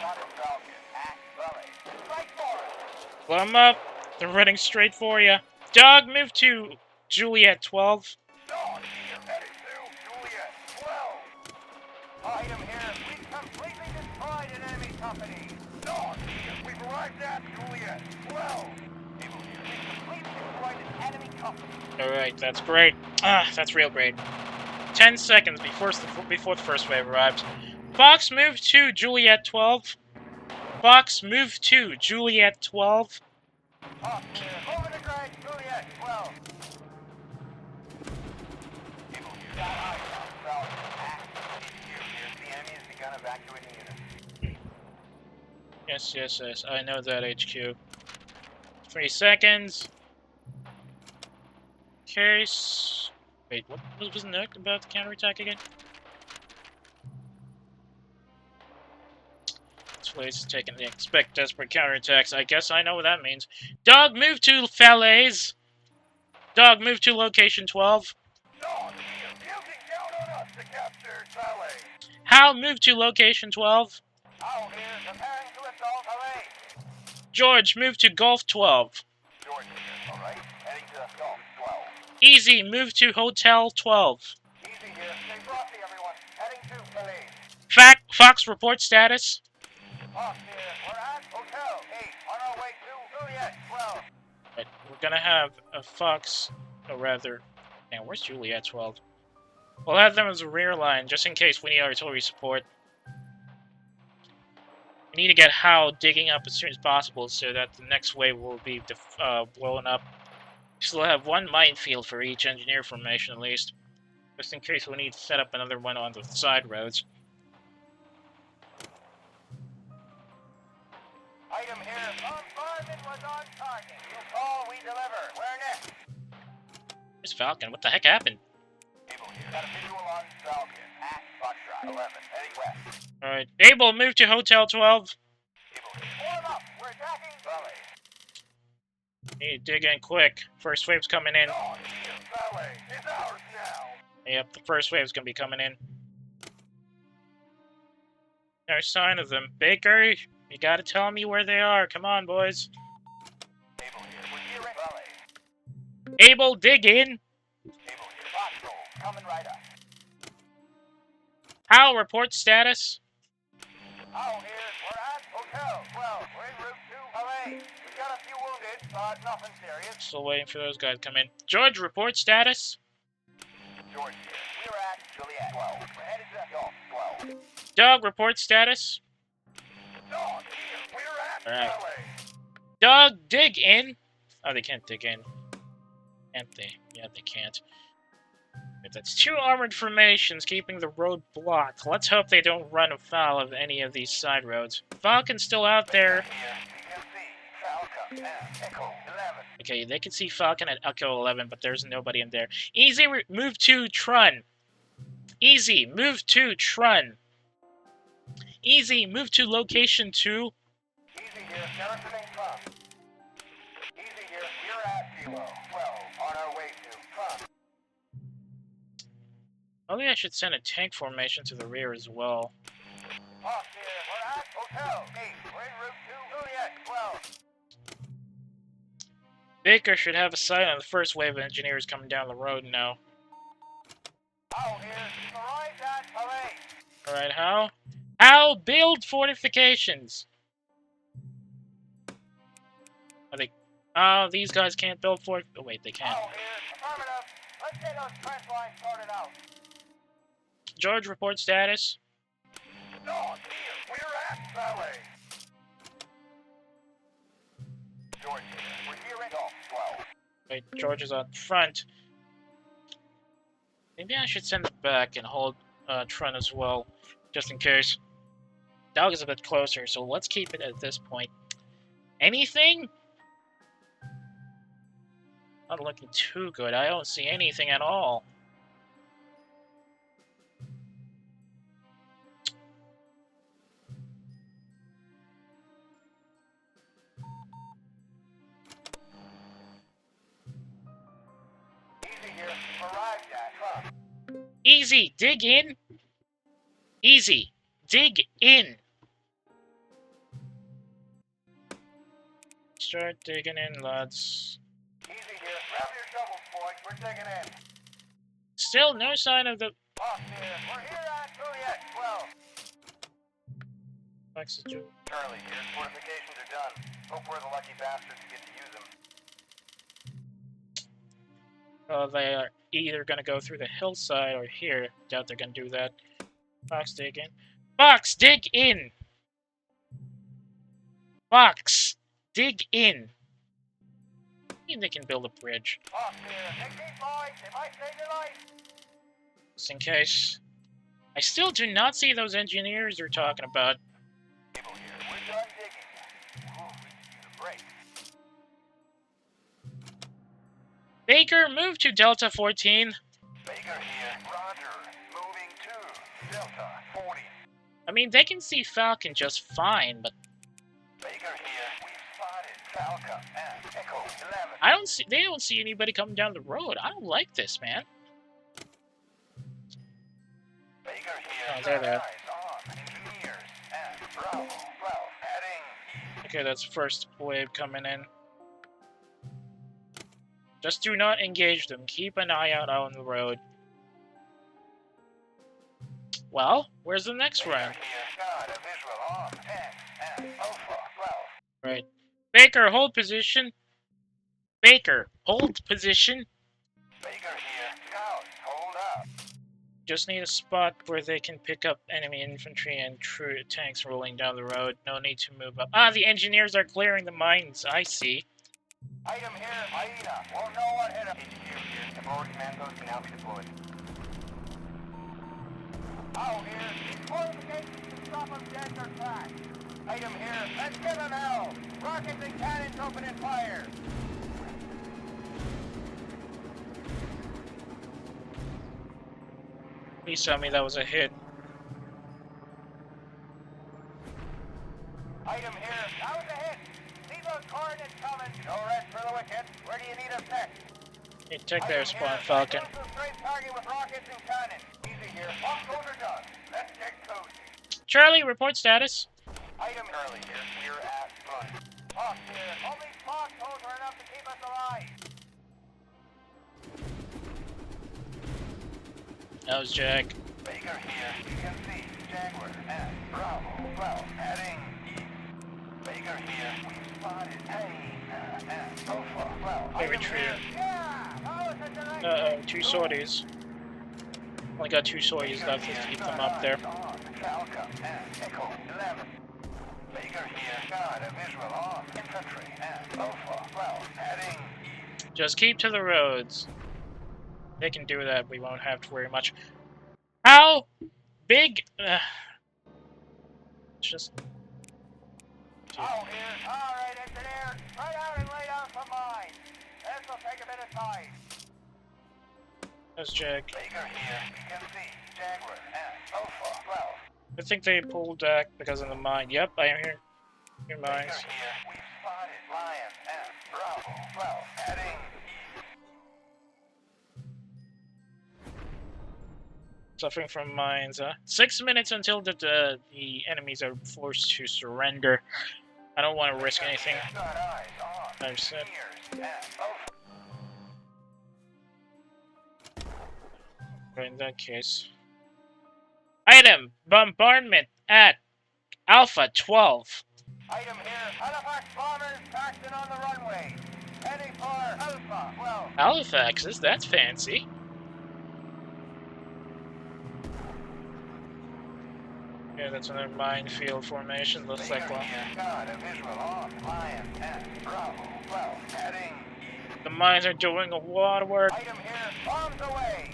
Shot at Falcon. At Sully. Strike for us. Blow them up. They're running straight for you. Dog, move to Juliet 12. Dog here, headed to Juliet 12. Item here, we've completely destroyed an enemy company. Dog here. We've arrived at Juliet 12. Able here. We've completely destroyed an enemy company. Alright, that's great. Ah, that's real great. 10 seconds before the first wave arrives. Fox, move to Juliet 12. Fox, move to Juliet 12. Hawk here. Over to Greg. Juliet 12. Able here. Got eyes on Falcon. Here's the enemy has begun evacuating units. Yes. I know that, HQ. 3 seconds. Case. Wait, what was the note about the counterattack again? This place is taking the expect desperate counterattacks. I guess I know what that means. Dog, move to Falaise. Dog, move to location 12. Dog here. Puking down on us to capture Saleh. How, move to location 12. Owl here. Preparing to assault Saleh. George, move to Gulf 12. George here. All right. Heading to Gulf 12. Easy, move to Hotel 12. Easy here. Stay frosty, everyone. Heading to Falaise. Fox, report status. Hawk here. We're at Hotel 8 on our way to Juliet 12. Right, we're gonna have a Fox, or rather, now where's Juliet 12? We'll have them as a rear line, just in case we need artillery support. We need to get Howe digging up as soon as possible so that the next wave will be blown up. We still have one minefield for each engineer formation at least, just in case we need to set up another one on the side roads. Item here. Bombardment was on target. You call, we deliver. Where next? Where's Falcon? What the heck happened? Able here. Got a visual on Falcon. At Foxtrot 11. Heading west. Alright, Abel, move to Hotel 12. Able here. Form up. We're attacking Valley. Need to dig in quick. First wave's coming in. Dog here. Valley is ours now. Yep, the first wave's gonna be coming in. No sign of them. Baker, you gotta tell me where they are. Come on, boys. Able here. We're here at Valley. Abel, dig in. Able here. Foxtrot. Coming right up. How, report status. Owl here. We're at Hotel 12. We're en route to LA. We've got a few wounded, but nothing serious. Still waiting for those guys to come in. George, report status. George here. We're at Juliet 12. We're headed to Gulf 12. Doug, report status. Dog here. We're at Alright. LA. Doug, dig in. Oh, they can't dig in. Can't they? Yeah, they can't. But that's 2 armored formations keeping the road blocked. Let's hope they don't run afoul of any of these side roads. Falcon's still out there. Here. You can see Falcon and Echo 11. Okay, they can see Falcon at Echo 11, but there's nobody in there. Easy, move to Trun. Easy, move to Trun. Easy, move to location 2. Easy here. Garrisoning Trun. Easy here. We're at Kilo 12 on our way to Trun. Maybe I should send a tank formation to the rear as well. Hawk here. We're at Hotel 8. We're en route to Juliet 12. Baker should have a sight on the first wave of engineers coming down the road now. Owl here. We've arrived at LA. Alright, how? How? Build fortifications! Are they... Oh, these guys can't build fort... Oh, wait, they can. Owl here. Affirmative. Let's get those trench lines sorted out. George, report status. Dog here. We're at Valley. George here. We're here at Gulf 12. Wait, George is on front. Maybe I should send it back and hold Trun as well, just in case. Dog is a bit closer, so let's keep it at this point. Anything? Not looking too good. I don't see anything at all. Easy here. Arrived at Trun. Easy, dig in. Easy, dig in. Start digging in, lads. Easy here. Grab your shovels, boys. We're digging in. Still no sign of the... Hawk here. We're here at Juliet 12. Oxygen. Charlie here. Fortifications are done. Hope we're the lucky bastards who get to use them. They are either gonna go through the hillside or here. Doubt they're gonna do that. Fox, dig in. Fox, dig in! Fox, dig in! Maybe they can build a bridge. Off here. Take these boys. They might save your life. Just in case. I still do not see those engineers they're talking about. People here. We're done digging. Ooh, we could use a break. Baker, move to Delta 14. Baker here. Roger. Moving to Delta 40. I mean, they can see Falcon just fine, but Baker here. We've spotted Falcon and Echo 11. they don't see anybody coming down the road. I don't like this, man. Baker here. Oh, there they are. Eyes on engineers and Bravo 12. Heading. Okay, that's first wave coming in. Just do not engage them. Keep an eye out on the road. Well, where's the next round? Got a visual on 10 and Alpha 12. Right. Baker, hold position. Baker, hold position. Baker here. Scouts, hold up. Just need a spot where they can pick up enemy infantry and tanks rolling down the road. No need to move up. Ah, the engineers are clearing the mines. I see. Item here, Keyta. Won't know what hit him. HQ here. The forward command post can now be deployed. Out here. Fortifications to stop them dead in their tracks. Item here. Let's give them hell. Rockets and cannons opening fire. Please tell me that was a hit. Item here. That was a hit. See those coordinates coming. No rest for the wicked. Where do you need us next? Hey, take their spawn, Falcon. Straight target with rockets and cannons. Easy here. Foxholes are done. Let's get cozy. Charlie, report status. Item early here. We're at Trun. Fox here. Only foxholes are enough to keep us alive. That was Jack. Baker here. You can see Jaguar and Bravo 12 heading east. Baker here. We've spotted Payne and Alpha 12. They retreated. Yeah! Oh, it's a direct Two sorties. Only got two sorties left to keep them up there. Falcon and Echo 11. Baker here. Got a visual on infantry and Alpha 12 heading east. Just keep to the roads. They can do that. We won't have to worry much. How big? Just. Out here. All right, engineer. Right out and lay down some mines. This will take a bit of time. That's Jack. Baker here. We can see Jaguar and Alpha 12. I think they pulled back because of the mine. Yep, I am here. Your mines. Baker here. We've spotted Lion and Bravo 12 heading east. Suffering from mines, huh? 6 minutes until the enemies are forced to surrender. I don't want to risk anything. Got eyes on I've said. engineers and Alpha. But in that case. Item! Bombardment at Alpha 12. Item here. Halifax bombers packed in on the runway. Heading for Alpha 12. Halifaxes? That's fancy. Yeah, that's another minefield formation. Looks like one. Got a visual on Lion and Bravo 12 heading east. The mines are doing a lot of work. Item here. Bombs away.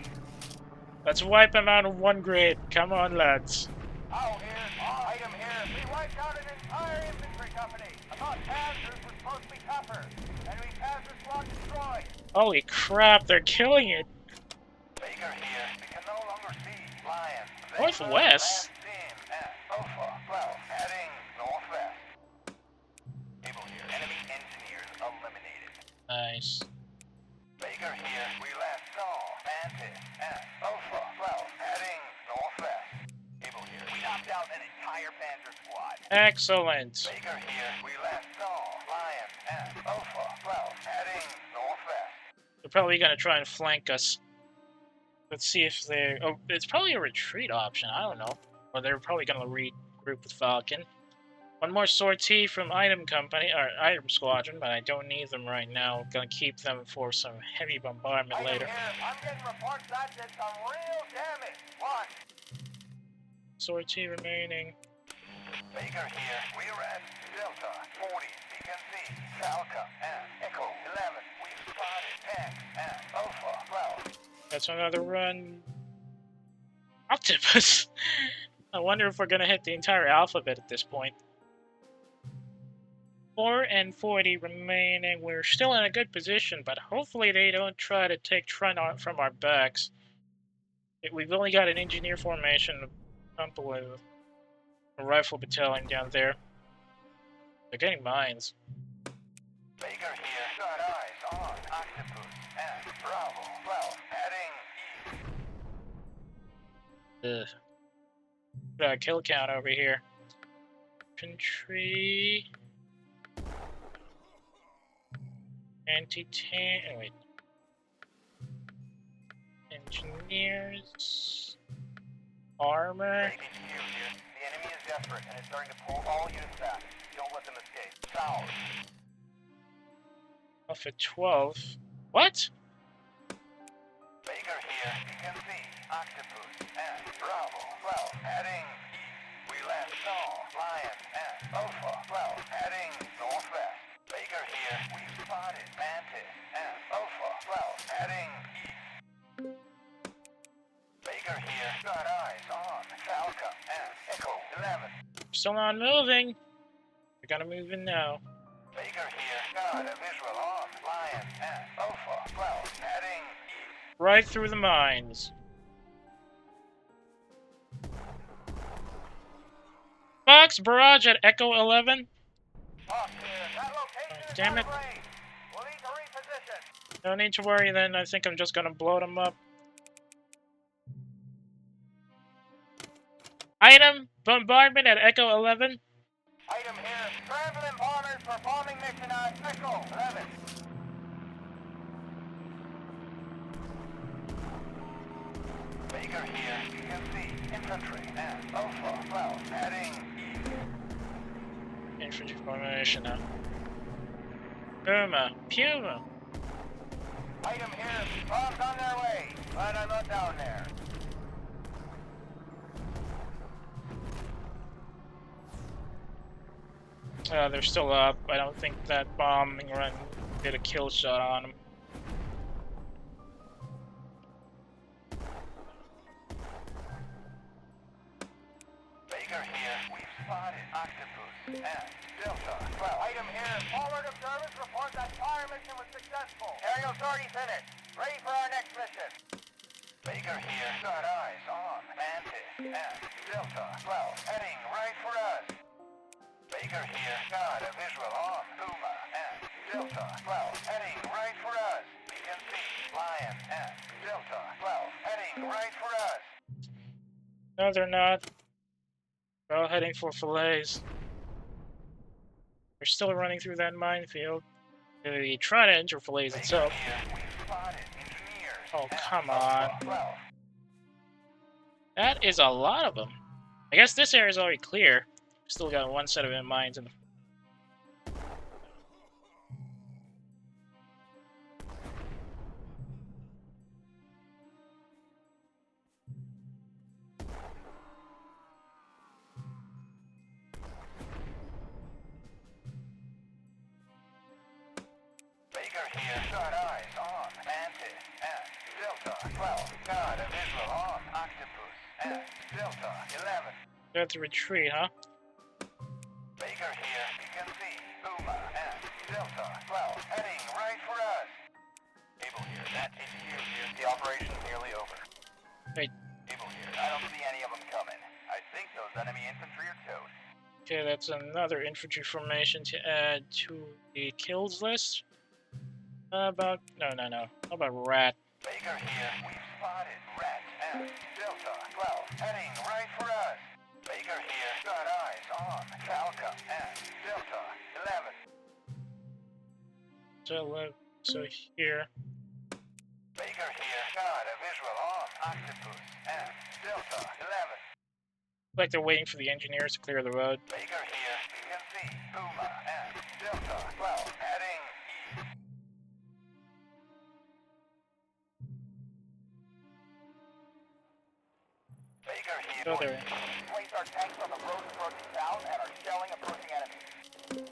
Let's wipe them out of one grid. Come on, lads. Out here. Item here. We wiped out an entire infantry company. I thought Panzers were supposed to be tougher. Enemy Panzer squad destroyed. Holy crap, they're killing it. Baker here. We can no longer see Lion. Northwest? Alpha 12 heading northwest. Able here. Enemy engineers eliminated. Nice. Baker here. We last saw Mantis and Alpha 12 heading northwest. Able here. We knocked out an entire Panzer squad. Excellent. Baker here. We last saw Lion and Alpha 12 heading northwest. They're probably gonna try and flank us. Let's see if they're... Oh, it's probably a retreat option. I don't know. Or they're probably gonna regroup with Falcon. One more sortie from item company, or item squadron, but I don't need them right now. Gonna keep them for some heavy bombardment Item later. here. I'm getting reports that did some real damage. Watch. Sortie remaining. Baker here. We're at Delta 40, Beacon C, Falca, and Echo 11. We've spotted tanks and Alpha 12. That's another run. Octopus! I wonder if we're gonna hit the entire alphabet at this point. 4 and 40 remaining. We're still in a good position, but hopefully they don't try to take Trun from our backs. We've only got an engineer formation, with a rifle battalion down there. They're getting mines. Baker here. Got eyes on Octopus and Bravo 12. Heading east. Ugh. Got a kill count over here. Infantry. Anti-tank. Oh, wait. Engineers. Armor. Baby Q here. The enemy is desperate and is starting to pull all units back. Don't let them escape. South. Alpha 12. What? Baker here. You can see Octopus and Bravo 12 heading east. We left Saw, Lion, and Alpha 12 heading northwest. Baker here. We've spotted Mantis and Alpha 12 heading east. Baker here. Got eyes on Falca and Echo 11. Still not moving. We gotta move in now. Baker here. Got a visual on Lion and Alpha 12 heading east. Right through the mines. Fox barrage at Echo 11. Hawk here. That location is Damn out it. of range. We'll need to reposition. No need to worry then. I think I'm just gonna blow them up. Item bombardment at Echo 11. Item here. Scrambling bombers for bombing mission on Echo 11. Baker here. You can see infantry and Alpha 12 heading east. Infantry formation now. Puma. Item here. Bombs on their way. But I'm not down there. They're still up. I don't think that bombing run did a kill shot on them. Baker here. We've spotted Octopus and Delta 12. Item here. Forward observers report that fire mission was successful. Aerial sortie finished. Ready for our next mission. Baker here. Got eyes on Mantis and Delta 12 heading right for us. Baker here. Got a visual on Puma and Delta 12 heading right for us. We can see Lion and Delta 12 heading right for us. No, they're not. They're all heading for fillets. They're still running through that minefield. They try to enter fillets itself. Oh, come on. That is a lot of them. I guess this area is already clear. Still got one set of mines in the... Baker here. Got eyes on Mantis and Delta 12. Got a visual on Octopus and Delta 11. They have to retreat, huh? Baker here. You can see Puma and Delta 12 heading right for us. Able here. That HQ here. The operation's nearly over. Wait. Able here. I don't see any of them coming. I think those enemy infantry are toast. Okay, that's another infantry formation to add to the kills list. How about... No. How about Rat? Baker here. We've spotted Rat and Delta 12 heading right for us. Baker here. Got eyes on Falca and Delta 11. So here. Baker here. Got a visual on Octopus and Delta 11. Like they're waiting for the engineers to clear the road. Baker here. You can Go there. Place our tanks on the road approaching south and are shelling approaching enemies.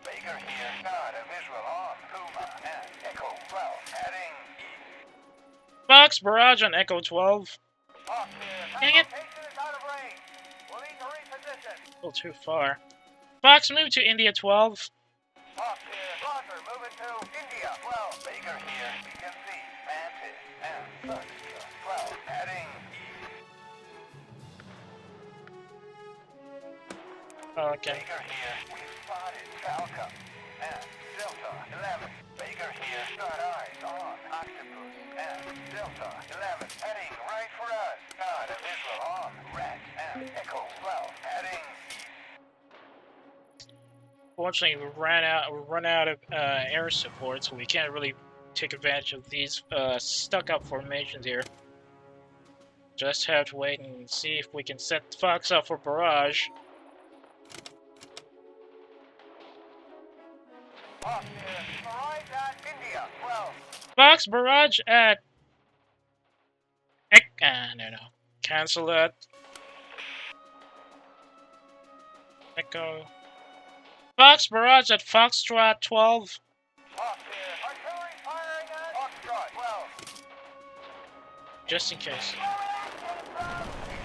Baker here. Got a visual on Puma and Echo 12 heading east. Fox barrage on Echo 12. Hawk here. That Dang it. location is out of range. We'll need to reposition. A little too far. Fox move to India 12. Hawk here. Roger. Moving to India 12. Baker here. We can see Mantis and Fox 12 heading east. Okay. Baker here. We've spotted Falcon and Delta 11. Baker here. Got eyes on Octopus and Delta 11 heading right for us. Got a visual on Rex and Echo 12 heading east. Fortunately, we run out of air support, so we can't really take advantage of these stuck-up formations here. Just have to wait and see if we can set Fox up for barrage. Hawk here. Barrage at India 12. Fox barrage at... no. Cancel that. Echo. Fox barrage at Foxtrot 12. Hawk here. Artillery firing at Foxtrot 12. Just in case.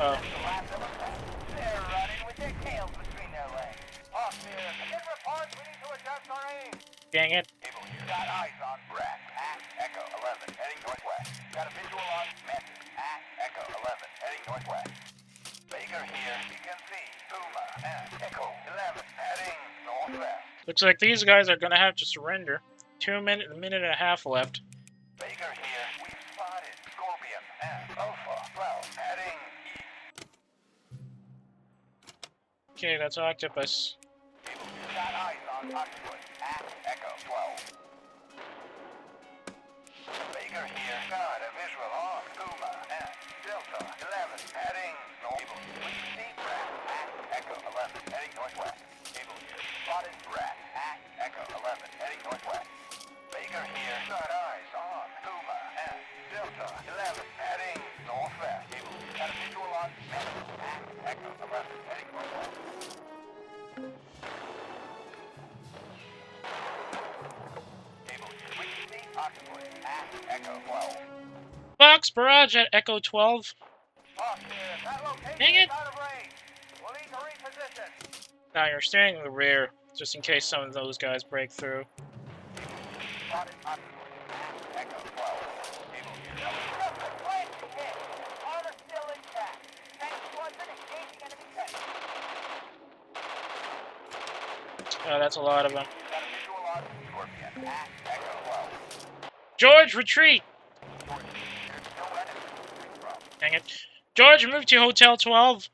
Oh. They're running with their tails between their legs. Hawk here. Get reports. We need to adjust our aim. Dang it. Able here. Got eyes on Brack at Echo 11 heading northwest. Got a visual on Mantis at Echo 11 heading northwest. Baker here. We can see Puma and Echo 11 heading northwest. Looks like these guys are gonna have to surrender. A minute and a half left. Baker here. We've spotted Scorpion and Alpha 12 heading east. Okay, that's Octopus. Able here. Got eyes on Octopus at Echo 12. Baker here. Got a visual on Puma and Delta 11 heading north. Able here. We see Brack at Echo 11 heading northwest. Able here. Spotted Brack at Echo 11 heading northwest. Baker here. Got eyes on Puma and Delta 11 heading northwest. Able here. Got a visual on Mantis at Echo 11 heading northwest. Able here. We see Octopus at Echo 12. Fox barrage at Echo 12. Hawk here. That location Dang it. is out of range. We'll need to reposition. Now you're staying in the rear, just in case some of those guys break through. Spotted Octopus at Echo 12. Able here. Armor still intact. Tank squadron engaging enemy tank. Oh, that's a lot of them. Got a visual on Scorpion at Echo 12. George, retreat! George, there's no enemy to retreat from. Dang it. George, move to Hotel 12.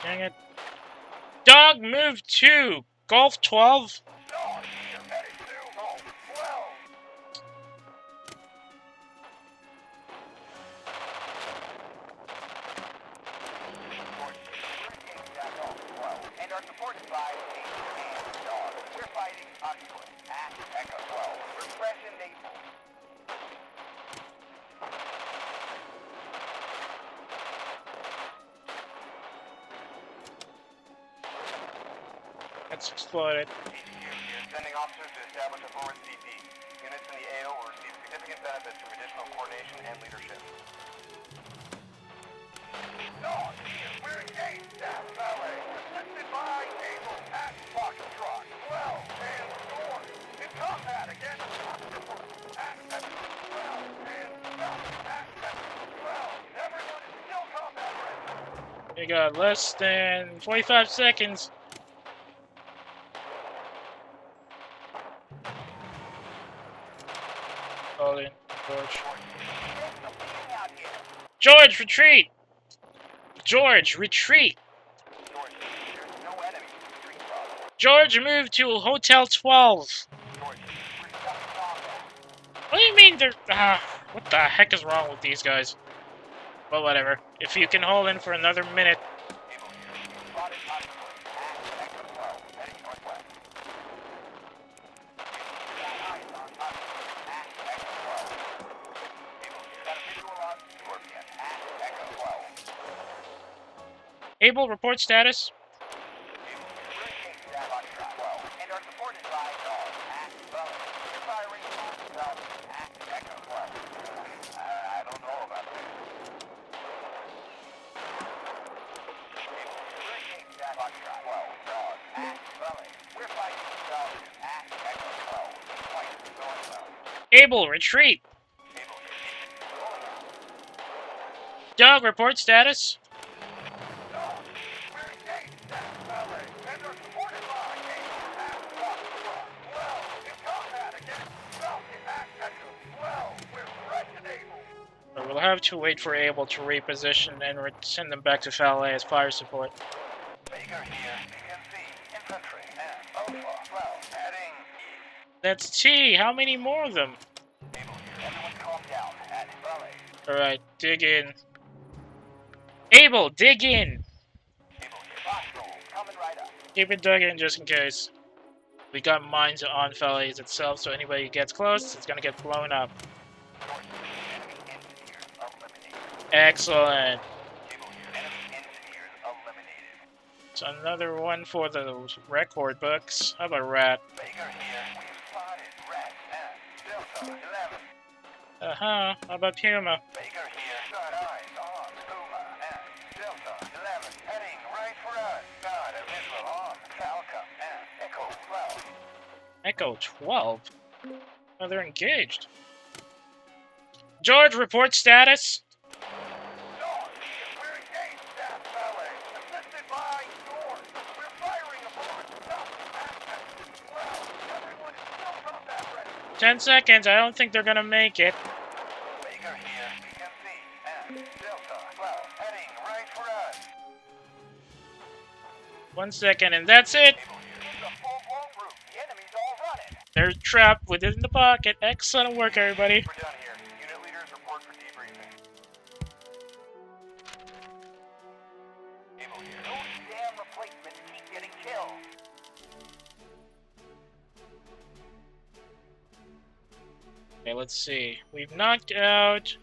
Dang it. Dog, move to Golf 12. Dog here headed to Golf 12. George, we're engaged at Golf 12 and are supported by Keyta and Dog. We're fighting Octopus at Echo 12. Repression Naples. That's exploded. HQ here, sending officers to establish a forward CP. Units in the AO will receive significant benefits from additional coordination and leadership. Dog here, we're engaged down the valley. Assisted by Able at Foxtrot 12 and Storm. In combat against Octopus at Echo 12 and Falcon at Echo 12. Everyone is still combat ready. We got less than 45 seconds. Call in, George. George, retreat! George, retreat! George, there's no enemy to retreat from. George, move to Hotel 12. George, we're stuck in combat. What do you mean they're... what the heck is wrong with these guys? Well, whatever. If you can hold in for another minute... Able here. Spotted Octopus at Echo 12, heading northwest. Got eyes on Octopus at Echo 12. Able here. Got a visual Able, report status. And are supported by You're firing on Echo 12. I don't know about this. We're fighting Echo 12. Fight going well. Able, retreat. Doug, report status. We'll have to wait for Able to reposition and send them back to Fallet as fire support. Baker here. BGMs, infantry, and Alpha 12, heading east. That's T. How many more of them? Able here. Everyone calm down. At Valley. Alright, dig in. Able, dig in! Able here. Hostile, coming right up. Keep it dug in just in case. We got mines on Fallet itself, so anybody who gets close, it's gonna get blown up. Enemy engineers eliminated. Excellent. Able here. Enemy engineers eliminated. So another one for the record books. How about Rat? Baker here. We've spotted Red and Delta 11. Uh-huh. How about Puma? Baker here. Got eyes on Puma and Delta 11. Heading right for us. Got a visual on Falcon and Echo 12. Echo 12? Oh, they're engaged. George, report status. North, we're engaged at Valley. Assisted by North. We're firing upon South. Well, everyone is still combat ready. 10 seconds. I don't think they're gonna make it. Baker here. BGMs and Delta 12. Heading right for us. 1 second, and that's it. Able here. It's a full-blown group. The enemy's all running. They're trapped within the pocket. Excellent work, everybody. We're done here. Unit leaders report for debriefing. Able here. Those damn replacements keep getting killed. Okay, let's see. We've knocked out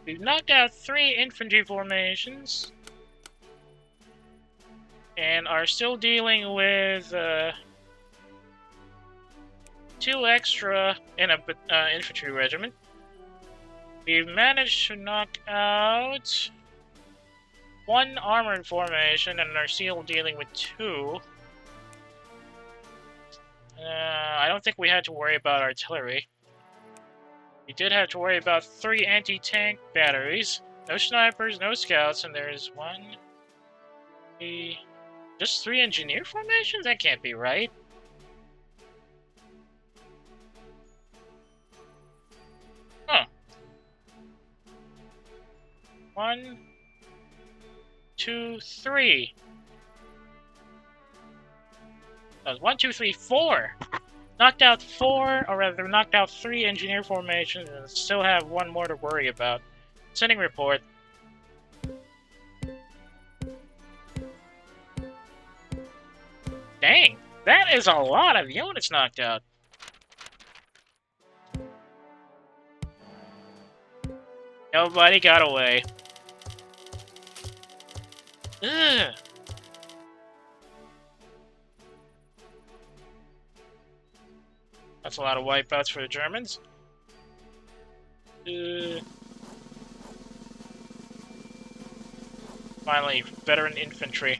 3 infantry formations. And are still dealing with 2 extra in a infantry regiment. We've managed to knock out 1 armored formation and are still dealing with 2. I don't think we had to worry about artillery. We did have to worry about 3 anti-tank batteries. No snipers, no scouts, and there's 1, 3... Just 3 engineer formations? That can't be right. Huh. 1, 2, 3. That was 1, 2, 3, 4. Knocked out 4, or rather, knocked out 3 engineer formations, and still have 1 more to worry about. Sending report. Dang, that is a lot of units knocked out. Nobody got away. Ugh. That's a lot of wipeouts for the Germans. Finally, veteran infantry.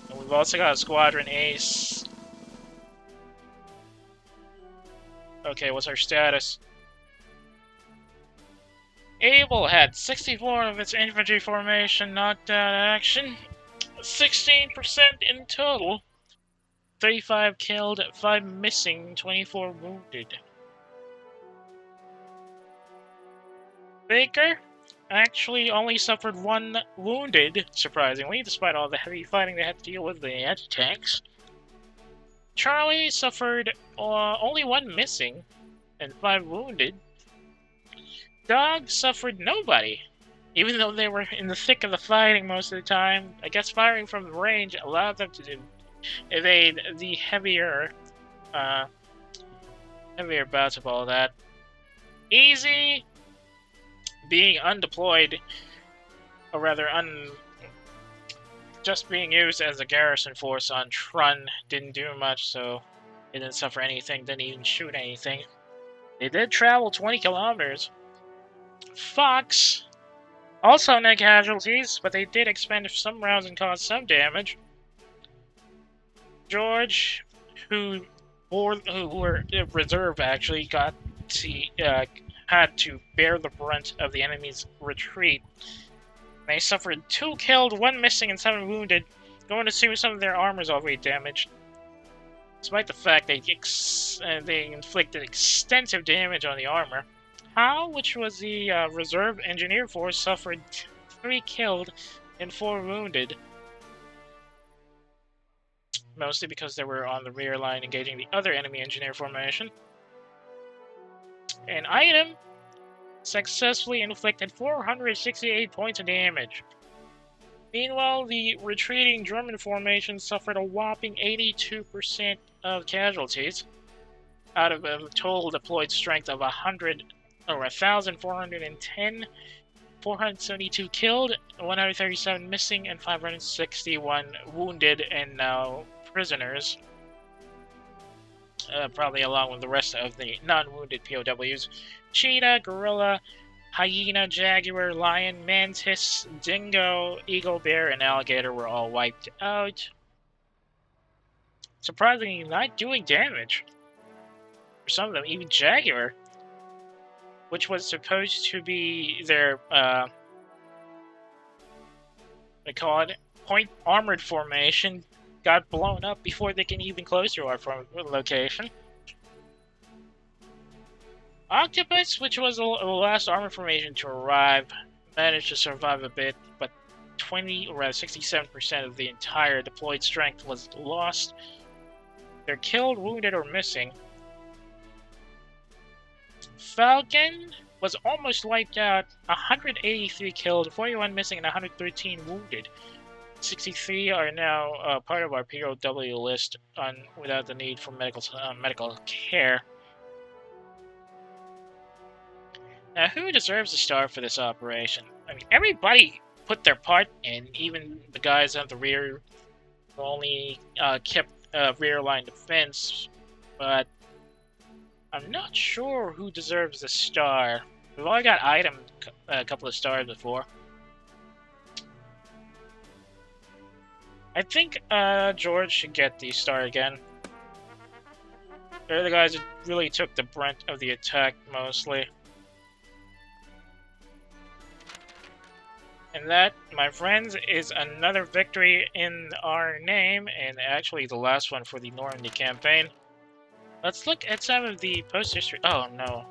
And we've also got a squadron ace. Okay, what's our status? Able had 64 of its infantry formation knocked out of action. 16% in total. 35 killed, 5 missing, 24 wounded. Baker actually only suffered 1 wounded, surprisingly, despite all the heavy fighting they had to deal with the anti-tanks. Charlie suffered only 1 missing and 5 wounded. Dog suffered nobody, even though they were in the thick of the fighting most of the time. I guess firing from the range allowed them to evade the heavier bouts of all that. Easy being undeployed, or rather just being used as a garrison force on Trun didn't do much, so it didn't suffer anything, didn't even shoot anything. They did travel 20 kilometers. Fox, also no casualties, but they did expend some rounds and cause some damage. George, who were reserve actually, had to bear the brunt of the enemy's retreat. They suffered 2 killed, 1 missing, and 7 wounded. Going to assume some of their armor is already damaged. Despite the fact they inflicted extensive damage on the armor, Howe, which was the reserve engineer force, suffered 3 killed and 4 wounded. Mostly because they were on the rear line engaging the other enemy engineer formation. An item successfully inflicted 468 points of damage. Meanwhile, the retreating German formation suffered a whopping 82% of casualties out of a total deployed strength of 1,410, 472 killed, 137 missing, and 561 wounded and now prisoners. Probably along with the rest of the non-wounded POWs. Cheetah, gorilla, hyena, jaguar, lion, mantis, dingo, eagle, bear, and alligator were all wiped out. Surprisingly, not doing damage. For some of them, even jaguar, which was supposed to be their, they call it, point armored formation, got blown up before they can even close to our location. Octopus, which was the last armor formation to arrive, managed to survive a bit, but 67% of the entire deployed strength was lost. They're killed, wounded, or missing. Falcon was almost wiped out, 183 killed, 41 missing, and 113 wounded. 63 are now part of our POW list without the need for medical care. Now, who deserves a star for this operation? I mean, everybody put their part in, even the guys at the rear who only kept rear line defense, but I'm not sure who deserves a star. We've already got Item a couple of stars before. I think George should get the star again. They're the guys that really took the brunt of the attack mostly. And that, my friends, is another victory in our name, and actually the last one for the Normandy campaign. Let's look at some of the post-history. Oh no.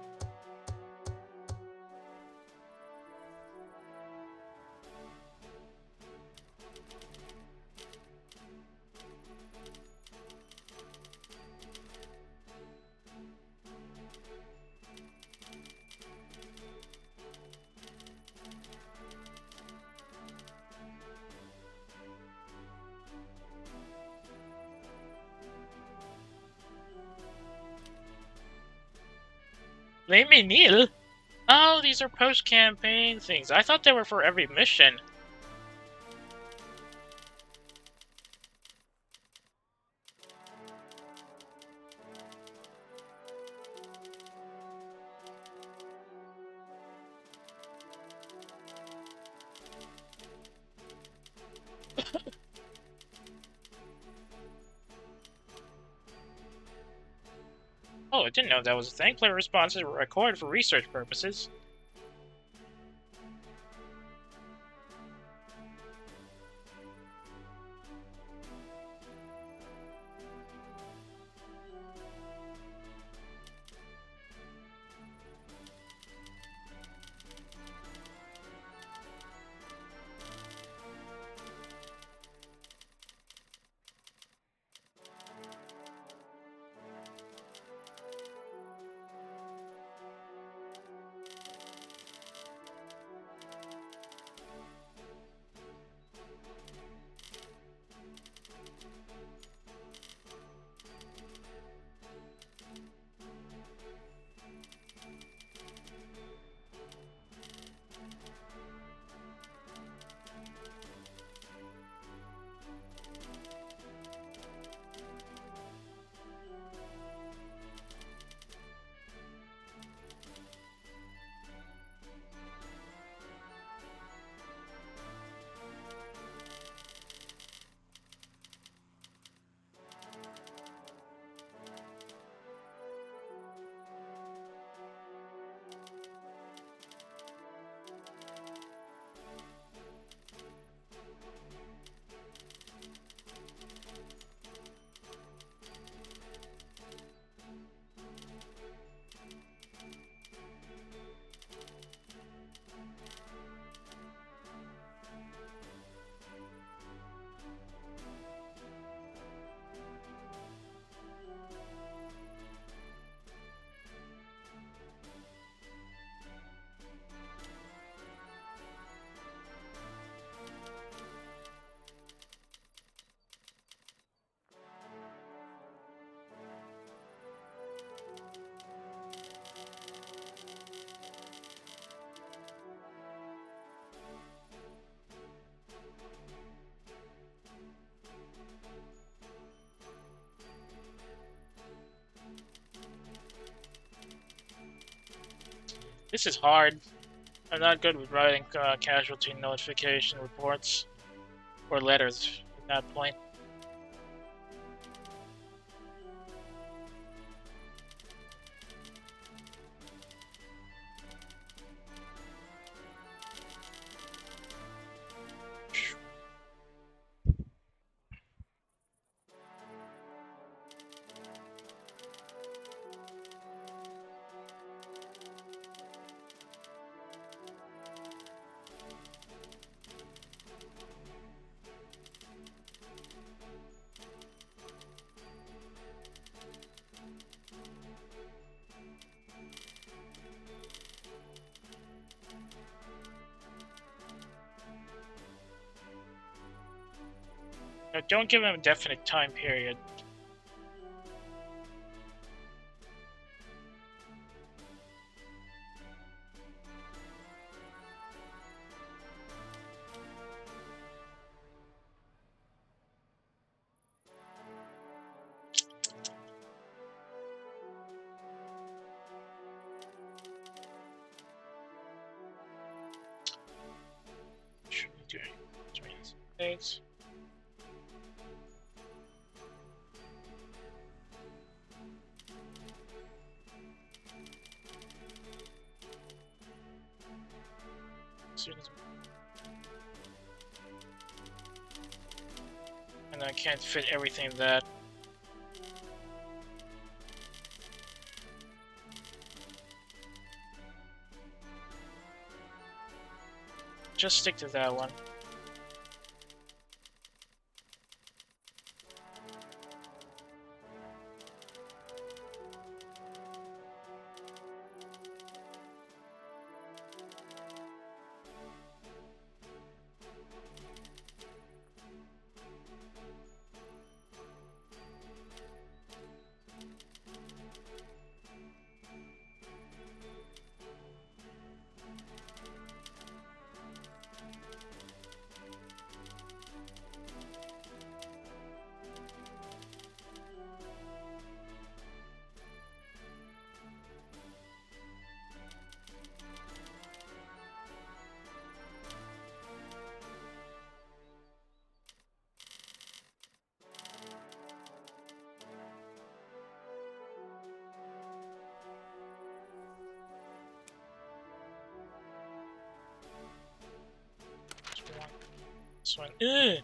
Les Menil? Oh, these are post-campaign things. I thought they were for every mission. Oh, I didn't know that was a thing. Player responses were recorded for research purposes. This is hard. I'm not good with writing casualty notification reports or letters at that point. Now, don't give him a definite time period. Should we do dates? And I can't fit everything that. Just stick to that one. This one. Ugh.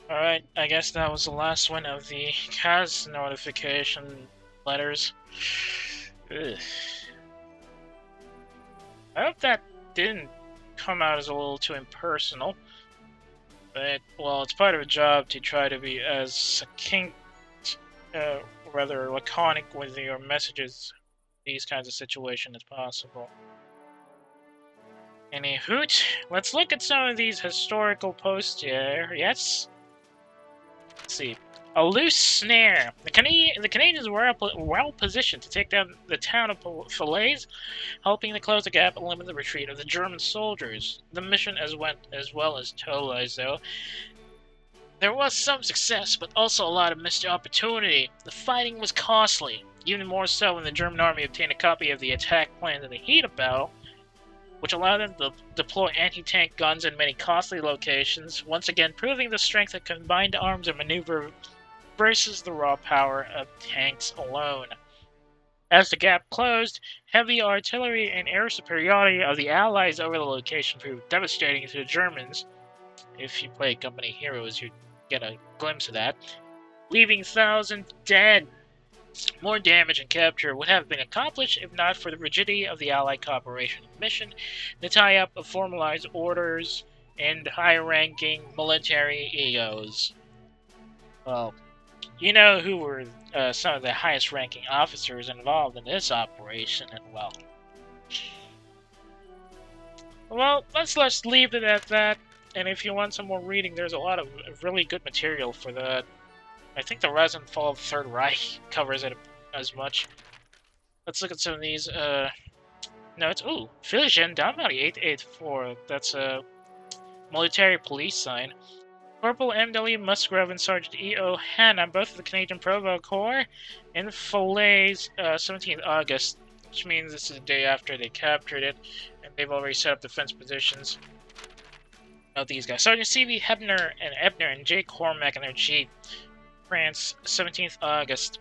Alright, I guess that was the last one of the CAS notification letters. Ugh. I hope that didn't come out as a little too impersonal. But, well, it's part of a job to try to be as succinct, rather laconic with your messages in these kinds of situations as possible. Any hoot, let's look at some of these historical posts here. Yes? Let's see. A loose snare. The Canadians were well positioned to take down the town of Falaise, helping to close the gap and limit the retreat of the German soldiers. The mission went as well as Tolais, though. There was some success, but also a lot of missed opportunity. The fighting was costly, even more so when the German army obtained a copy of the attack plan in the heat of battle, which allowed them to deploy anti-tank guns in many costly locations, once again proving the strength of combined arms and maneuver versus the raw power of tanks alone. As the gap closed, heavy artillery and air superiority of the Allies over the location proved devastating to the Germans. If you play Company Heroes, you get a glimpse of that, leaving thousands dead. More damage and capture would have been accomplished if not for the rigidity of the Allied cooperation mission, the tie-up of formalized orders, and high-ranking military egos. Well, you know who were some of the highest-ranking officers involved in this operation, and well, let's just leave it at that. And if you want some more reading, there's a lot of really good material for that. I think the Rise and Fall of the Third Reich covers it as much. Let's look at some of these notes. Ooh, Philly Gendarmerie 884. That's a military police sign. Corporal M.W. Musgrove and Sergeant E.O. Hanna, both of the Canadian Provo Corps, in Falaise, 17th August, which means this is the day after they captured it, and they've already set up defense positions. Note these guys. Sergeant C.B. Ebner and J. Cormack in their chief. France, 17th August.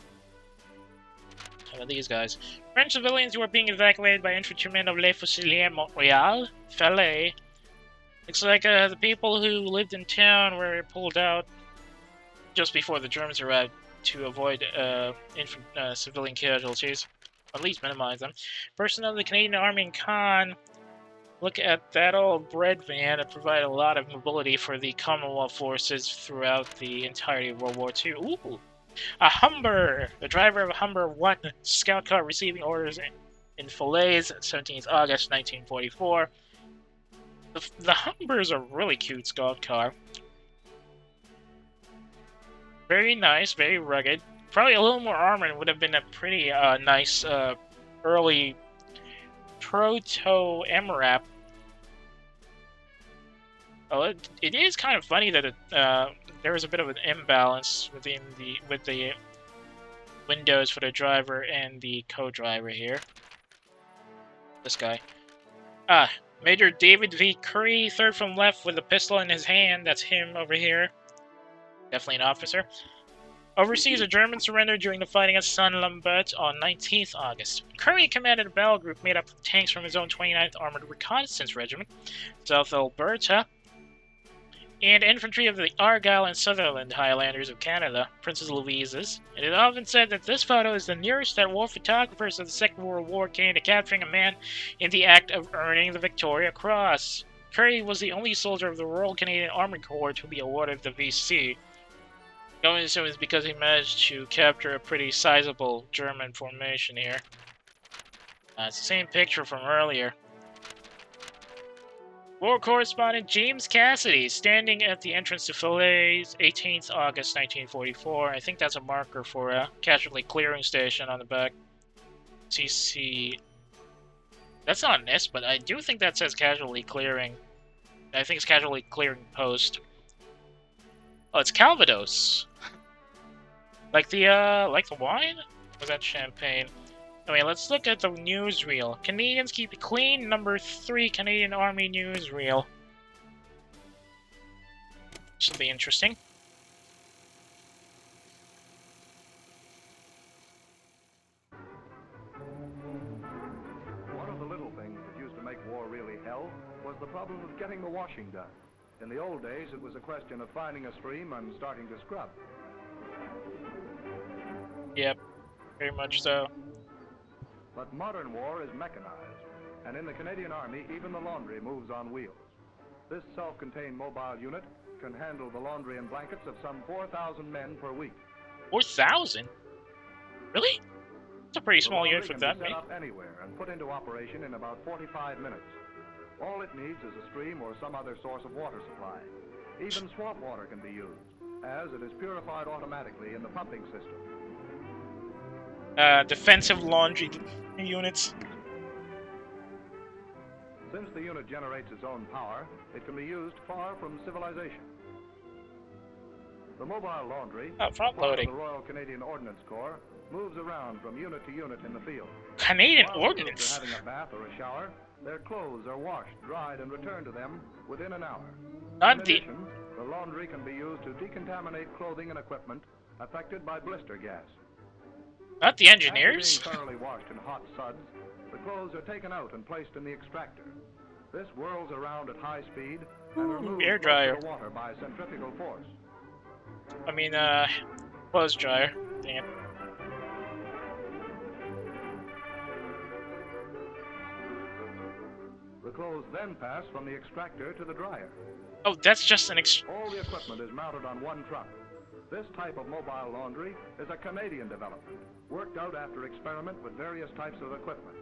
How about these guys? French civilians who were being evacuated by infantrymen of Les Fusiliers Montreal, Falaise. Looks like the people who lived in town were pulled out just before the Germans arrived to avoid civilian casualties, at least minimize them. Personnel of the Canadian Army in Caen. Look at that old bread van that provided a lot of mobility for the Commonwealth forces throughout the entirety of World War II. Ooh! A Humber! The driver of a Humber 1 scout car receiving orders in Falaise, 17th August 1944. The Humber is a really cute scout car. Very nice, very rugged. Probably a little more armor would have been a pretty nice early proto-MRAP. Oh, it is kind of funny that there was a bit of an imbalance with the windows for the driver and the co-driver here. This guy. Major David V. Curry, third from left with a pistol in his hand. That's him over here. Definitely an officer. Oversees a German surrender during the fighting at Saint-Lambert on 19th August. Curry commanded a battle group made up of tanks from his own 29th Armored Reconnaissance Regiment, South Alberta, and infantry of the Argyll and Sutherland Highlanders of Canada, Princess Louise's. It is often said that this photo is the nearest that war photographers of the Second World War came to capturing a man in the act of earning the Victoria Cross. Curry was the only soldier of the Royal Canadian Armored Corps to be awarded the VC. Going to assume it's because he managed to capture a pretty sizable German formation here. It's the same picture from earlier. War correspondent James Cassidy, standing at the entrance to Falaise, 18th August 1944. I think that's a marker for a casualty clearing station on the back. CC. That's not an S, but I do think that says casualty clearing. I think it's casualty clearing post. Oh, it's Calvados. Like the wine? Or was that champagne? Anyway, let's look at the newsreel. Canadians keep it clean. Number 3 Canadian Army newsreel. This will be interesting. was the problem of getting the washing done. In the old days, it was a question of finding a stream and starting to scrub. Yep, very much so. But modern war is mechanized, and in the Canadian Army, even the laundry moves on wheels. This self-contained mobile unit can handle the laundry and blankets of some 4,000 men per week. 4,000? Really? It's a pretty small unit for that, can be set up anywhere and put into operation in about 45 minutes. All it needs is a stream or some other source of water supply. Even swamp water can be used, as it is purified automatically in the pumping system. Defensive laundry units. Since the unit generates its own power, it can be used far from civilization. The mobile laundry, front part of loading. the Royal Canadian Ordnance Corps, moves around from unit to unit in the field. Canadian While Ordnance? While having a bath or a shower, their clothes are washed, dried, and returned to them within an hour. Not In the... addition, the laundry can be used to decontaminate clothing and equipment affected by blister gas. Not the engineers? After being thoroughly washed in hot suds, the clothes are taken out and placed in the extractor. This whirls around at high speed and removes air dryer. the water by centrifugal force. I mean, clothes dryer. Dang it. The clothes then pass from the extractor to the dryer. Oh, that's just an All the equipment is mounted on one truck. This type of mobile laundry is a Canadian development, worked out after experiment with various types of equipment.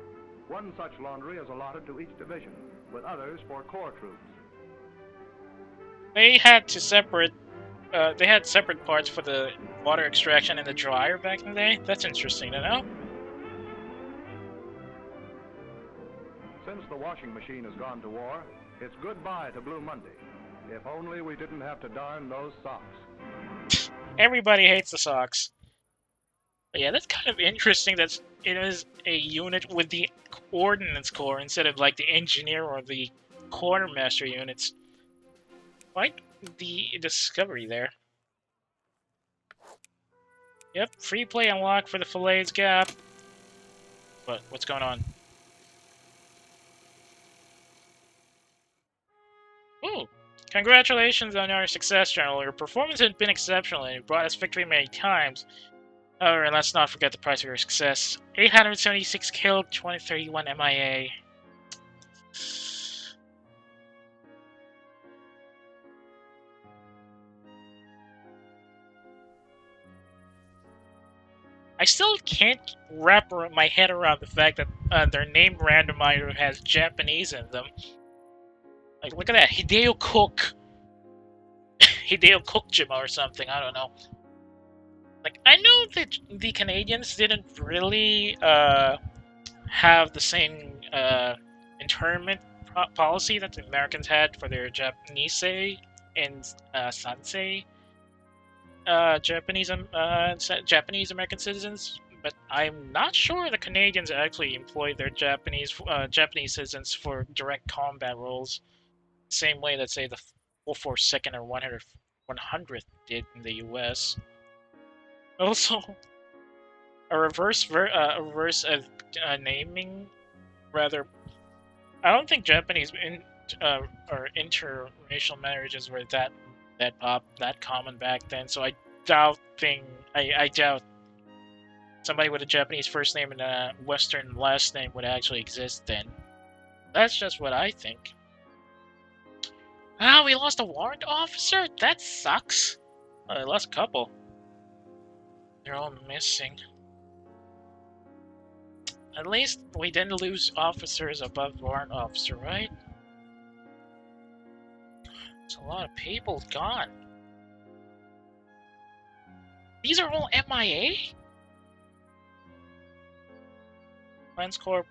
One such laundry is allotted to each division, with others for corps troops. They had to separate... they had separate parts for the water extraction and the dryer back in the day. That's interesting to know. Since the washing machine has gone to war, it's goodbye to Blue Monday. If only we didn't have to darn those socks. Everybody hates the socks. But yeah, that's kind of interesting that it is a unit with the Ordnance Corps instead of like the engineer or the quartermaster units. Quite the discovery there. Yep, free play unlocked for the Fillets Gap. But what's going on? Ooh, congratulations on your success, General. Your performance has been exceptional and you brought us victory many times. However, let's not forget the price of your success. 876 killed, 2031 MIA. I still can't wrap my head around the fact that their name randomizer has Japanese in them. Like, look at that, Hideo Cook. Hideo Kokjima or something, I don't know. Like, I know that the Canadians didn't really have the same internment policy that the Americans had for their Japanese and Sansei Japanese American citizens, but I'm not sure the Canadians actually employed their Japanese citizens for direct combat roles, same way that say the 442nd or 100th did in the U.S. Also, a reverse of naming, rather. I don't think Japanese or interracial marriages were that common back then. So I doubt somebody with a Japanese first name and a Western last name would actually exist then. That's just what I think. Ah, we lost a warrant officer? That sucks. Oh, I lost a couple. They're all missing. At least we didn't lose officers above warrant officer, right? There's a lot of people gone. These are all MIA? Lens Corp,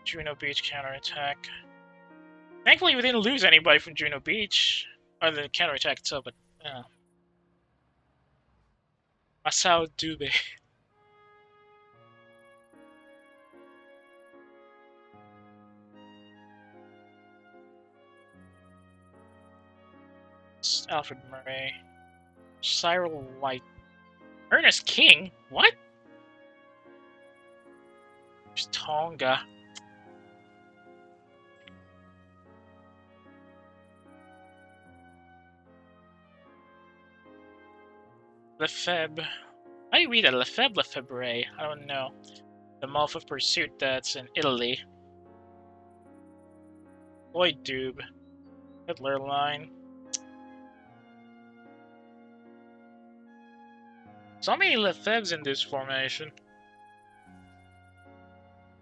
Juno Beach counterattack. Thankfully, we didn't lose anybody from Juno Beach, other than the counterattack itself, but yeah. Masao Dube. Alfred Murray. Cyril White. Ernest King? What? There's Tonga. Lefebvre. How do you read it? Lefebvre, Lefebvre? I don't know. The Moth of Pursuit, that's in Italy. Lloyd Dube. Hitler line. So many Lefebvres in this formation.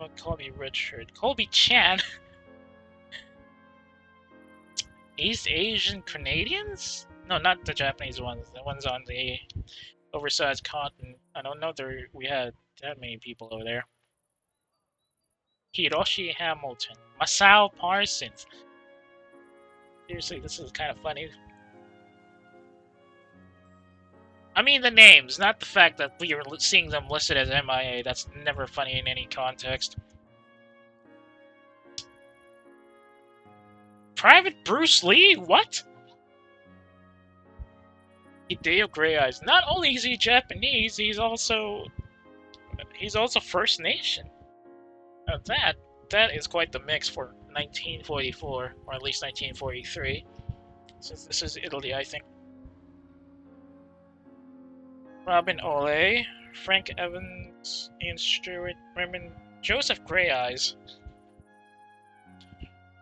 Oh, Colby Richard. Colby Chan. East Asian Canadians? No, not the Japanese ones. The ones on the oversized continent. I don't know if we had that many people over there. Hiroshi Hamilton. Masao Parsons. Seriously, this is kind of funny. I mean the names, not the fact that we are seeing them listed as MIA. That's never funny in any context. Private Bruce Lee? What? Hideo Grey Eyes. Not only is he Japanese, he's also First Nation. Now that is quite the mix for 1944, or at least 1943. Since this is Italy, I think. Robin Ole, Frank Evans, Ian Stewart, Raymond, Joseph Grey Eyes,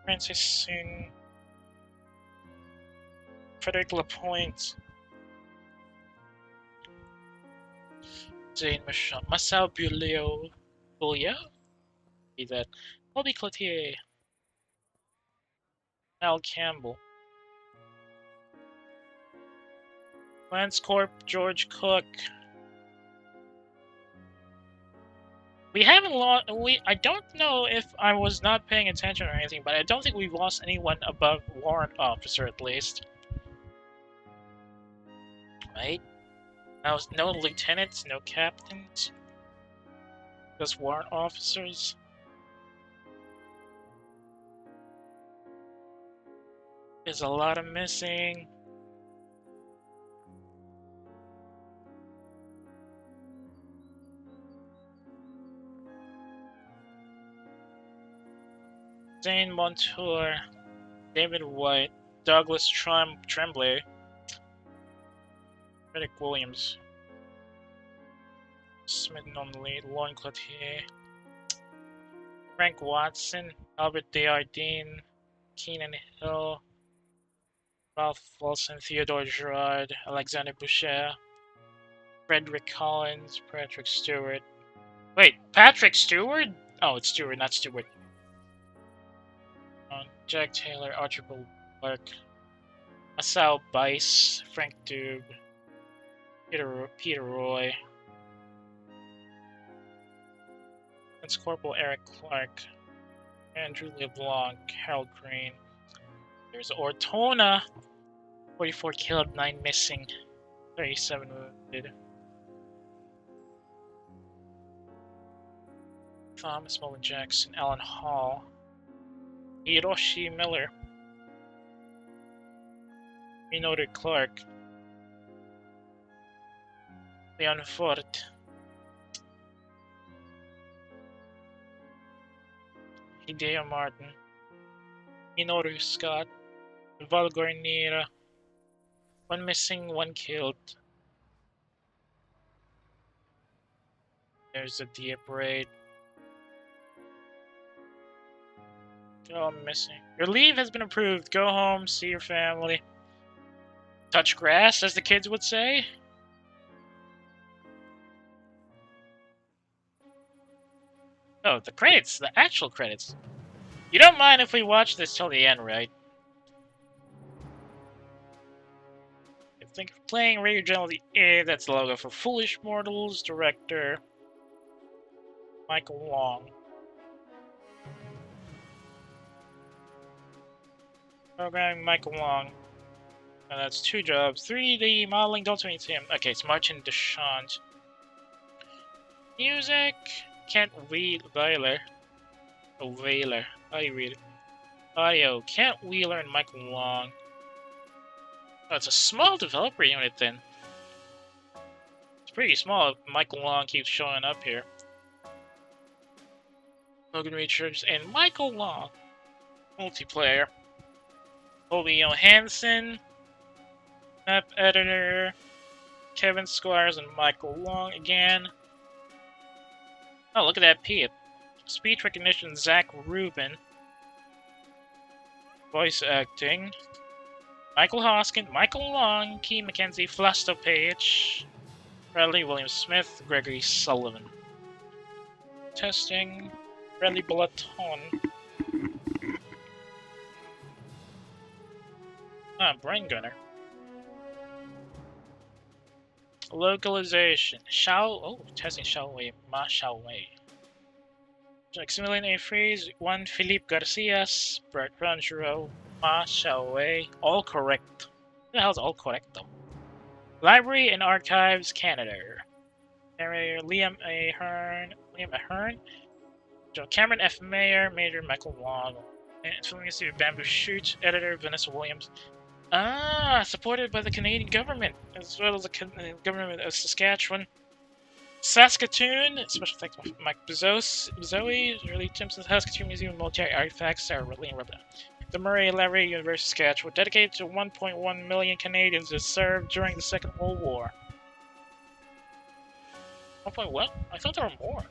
Francis Singh, Frederick Lapointe, Zane Michel, Masao Bulio? Be that. Bobby Cloutier, Al Campbell, Lance Corp, George Cook. We haven't lost. I don't know if I was not paying attention or anything, but I don't think we've lost anyone above warrant officer at least. Right? No lieutenants, no captains, just warrant officers. There's a lot of missing. Zane Montour, David White, Douglas Tremblay, Frederick Williams, Smith on the lead, Lauren Cloutier, Frank Watson, Albert Desjardins, Keenan Hill, Ralph Wilson, Theodore Gerard, Alexander Boucher, Frederick Collins, Patrick Stewart. Wait, Patrick Stewart? Oh, it's Stewart, not Stewart. Jack Taylor, Archibald Clark, Masao Bice, Frank Dube, Peter Roy, Lance Corporal Eric Clark, Andrew LeBlanc, Harold Green. There's Ortona, 44 killed, 9 missing, 37 wounded. Thomas Mullen Jackson, Alan Hall, Hiroshi Miller, Minoru Clark, Leon Fort, Hideo Martin, Minoru Scott, Val Garnier, 1 missing, 1 killed. There's the Dia Parade. Oh, I'm missing. Your leave has been approved. Go home, see your family. Touch grass, as the kids would say. Oh, the credits. The actual credits. You don't mind if we watch this till the end, right? I think playing Radio General that's the logo for Foolish Mortals. Director Michael Wong. Programming Michael Wong. And that's 2 jobs. 3D modeling, don't do anything. Okay, it's Martin Deschamps. Music, Kent Wheeler. Oh, Wheeler. How do you read it? Audio, Kent Wheeler and Michael Wong. Oh, it's a small developer unit then. It's pretty small. Michael Wong keeps showing up here. Logan Richards and Michael Wong. Multiplayer. Colby Johansson. Map editor. Kevin Squires and Michael Long again. Oh, look at that P. Speech recognition, Zach Rubin. Voice acting, Michael Hoskin, Michael Long, Key McKenzie, Fluster Page, Bradley William Smith, Gregory Sullivan. Testing, Bradley Bulaton. Brain Gunner. Localization, testing Xiao Wei, Ma Xiao Wei. Maximilian A. Freeze, Juan Philippe Garcias, Bertrand Giraud, Ma Xiao Wei. All correct. What the hell's all correct, though? Library and Archives, Canada. Narrator, Liam A. Ahern. Cameron F. Mayer, Major Michael Long. Film Institute Bamboo Shoot, Editor, Vanessa Williams. Supported by the Canadian government, as well as the government of Saskatchewan. Saskatoon, special effects by Mike Zoe, Early Timpson, Saskatoon Museum of Military Artifacts, Sarah Ridley, and Rubin. The Murray Library, University of Saskatchewan, dedicated to 1.1 million Canadians that served during the Second World War. 1.1? I thought there were more.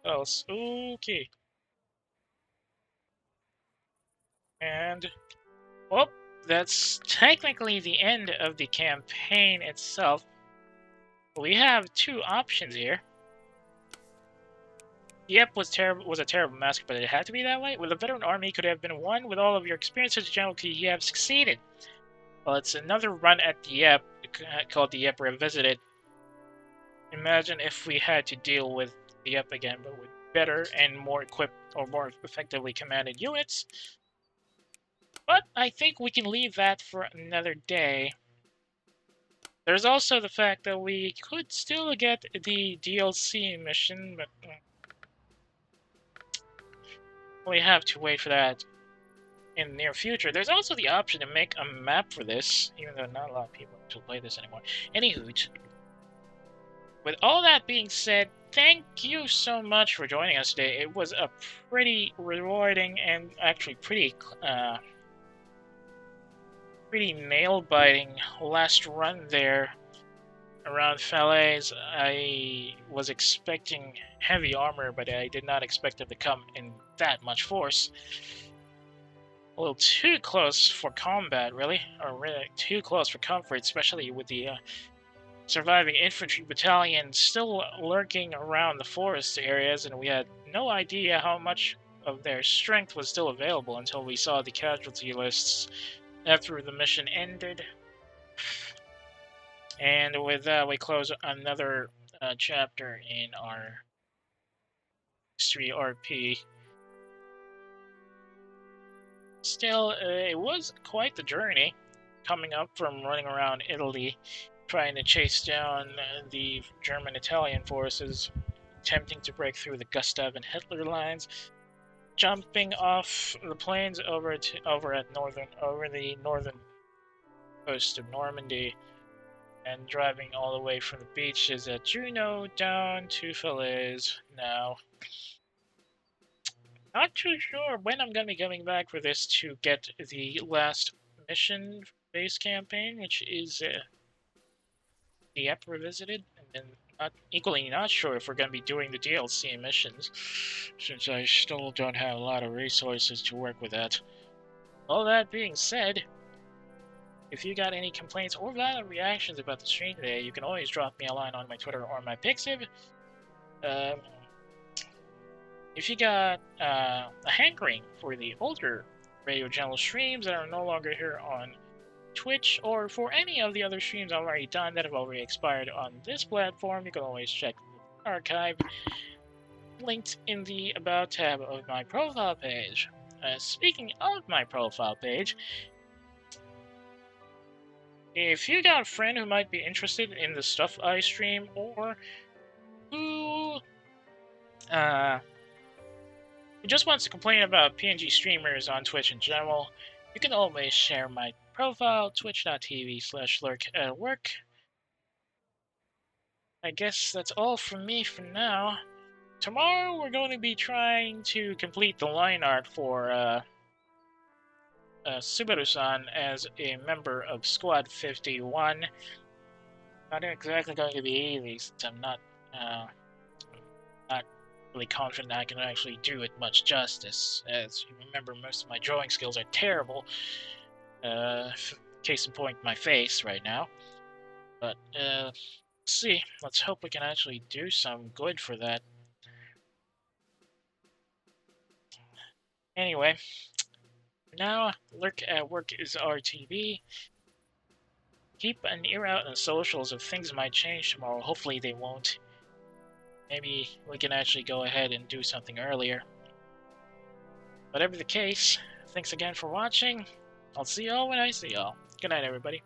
What else? Okay. And, well, that's technically the end of the campaign itself. We have two options here. Yep, was a terrible massacre, but it had to be that way? With a veteran army, could have been won. With all of your experiences, General, could you have succeeded? Well, it's another run at the Yep, called the Yep Revisited. Imagine if we had to deal with the Yep again, but with better and more equipped or more effectively commanded units. But I think we can leave that for another day. There's also the fact that we could still get the DLC mission, but we have to wait for that in the near future. There's also the option to make a map for this, even though not a lot of people actually play this anymore. Anywho, with all that being said, thank you so much for joining us today. It was a pretty rewarding and actually pretty nail-biting last run there around Falaise. I was expecting heavy armor, but I did not expect it to come in that much force. A little too close for combat, really, or really too close for comfort, especially with the surviving infantry battalion still lurking around the forest areas, and we had no idea how much of their strength was still available until we saw the casualty lists after the mission ended. And with that, we close another chapter in our history RP. Still, it was quite the journey, coming up from running around Italy, trying to chase down the German-Italian forces, attempting to break through the Gustav and Hitler lines, jumping off the plains over the northern coast of Normandy, and driving all the way from the beaches at Juno down to Falaise now. Not too sure when I'm going to be coming back for this to get the last mission base campaign, which is the Ep Revisited, and then equally not sure if we're going to be doing the DLC missions, since I still don't have a lot of resources to work with that. All that being said, if you got any complaints or valid reactions about the stream today, you can always drop me a line on my Twitter or my Pixiv. If you got a hankering for the older Radio Channel streams that are no longer here on Twitch, or for any of the other streams I've already done that have already expired on this platform, you can always check the archive linked in the About tab of my profile page. Speaking of my profile page, if you got a friend who might be interested in the stuff I stream, or who just wants to complain about PNG streamers on Twitch in general, you can always share my profile, twitch.tv/lurk@work. I guess that's all from me for now. Tomorrow we're going to be trying to complete the line art for Subaru-san as a member of Squad 51. Not exactly going to be easy since I'm not really confident I can actually do it much justice. As you remember, most of my drawing skills are terrible. Case in point, my face right now. But, let's see. Let's hope we can actually do some good for that. Anyway, now, Lurk at Work is RTV. Keep an ear out on socials if things might change tomorrow. Hopefully they won't. Maybe we can actually go ahead and do something earlier. Whatever the case, thanks again for watching. I'll see y'all when I see y'all. Good night, everybody.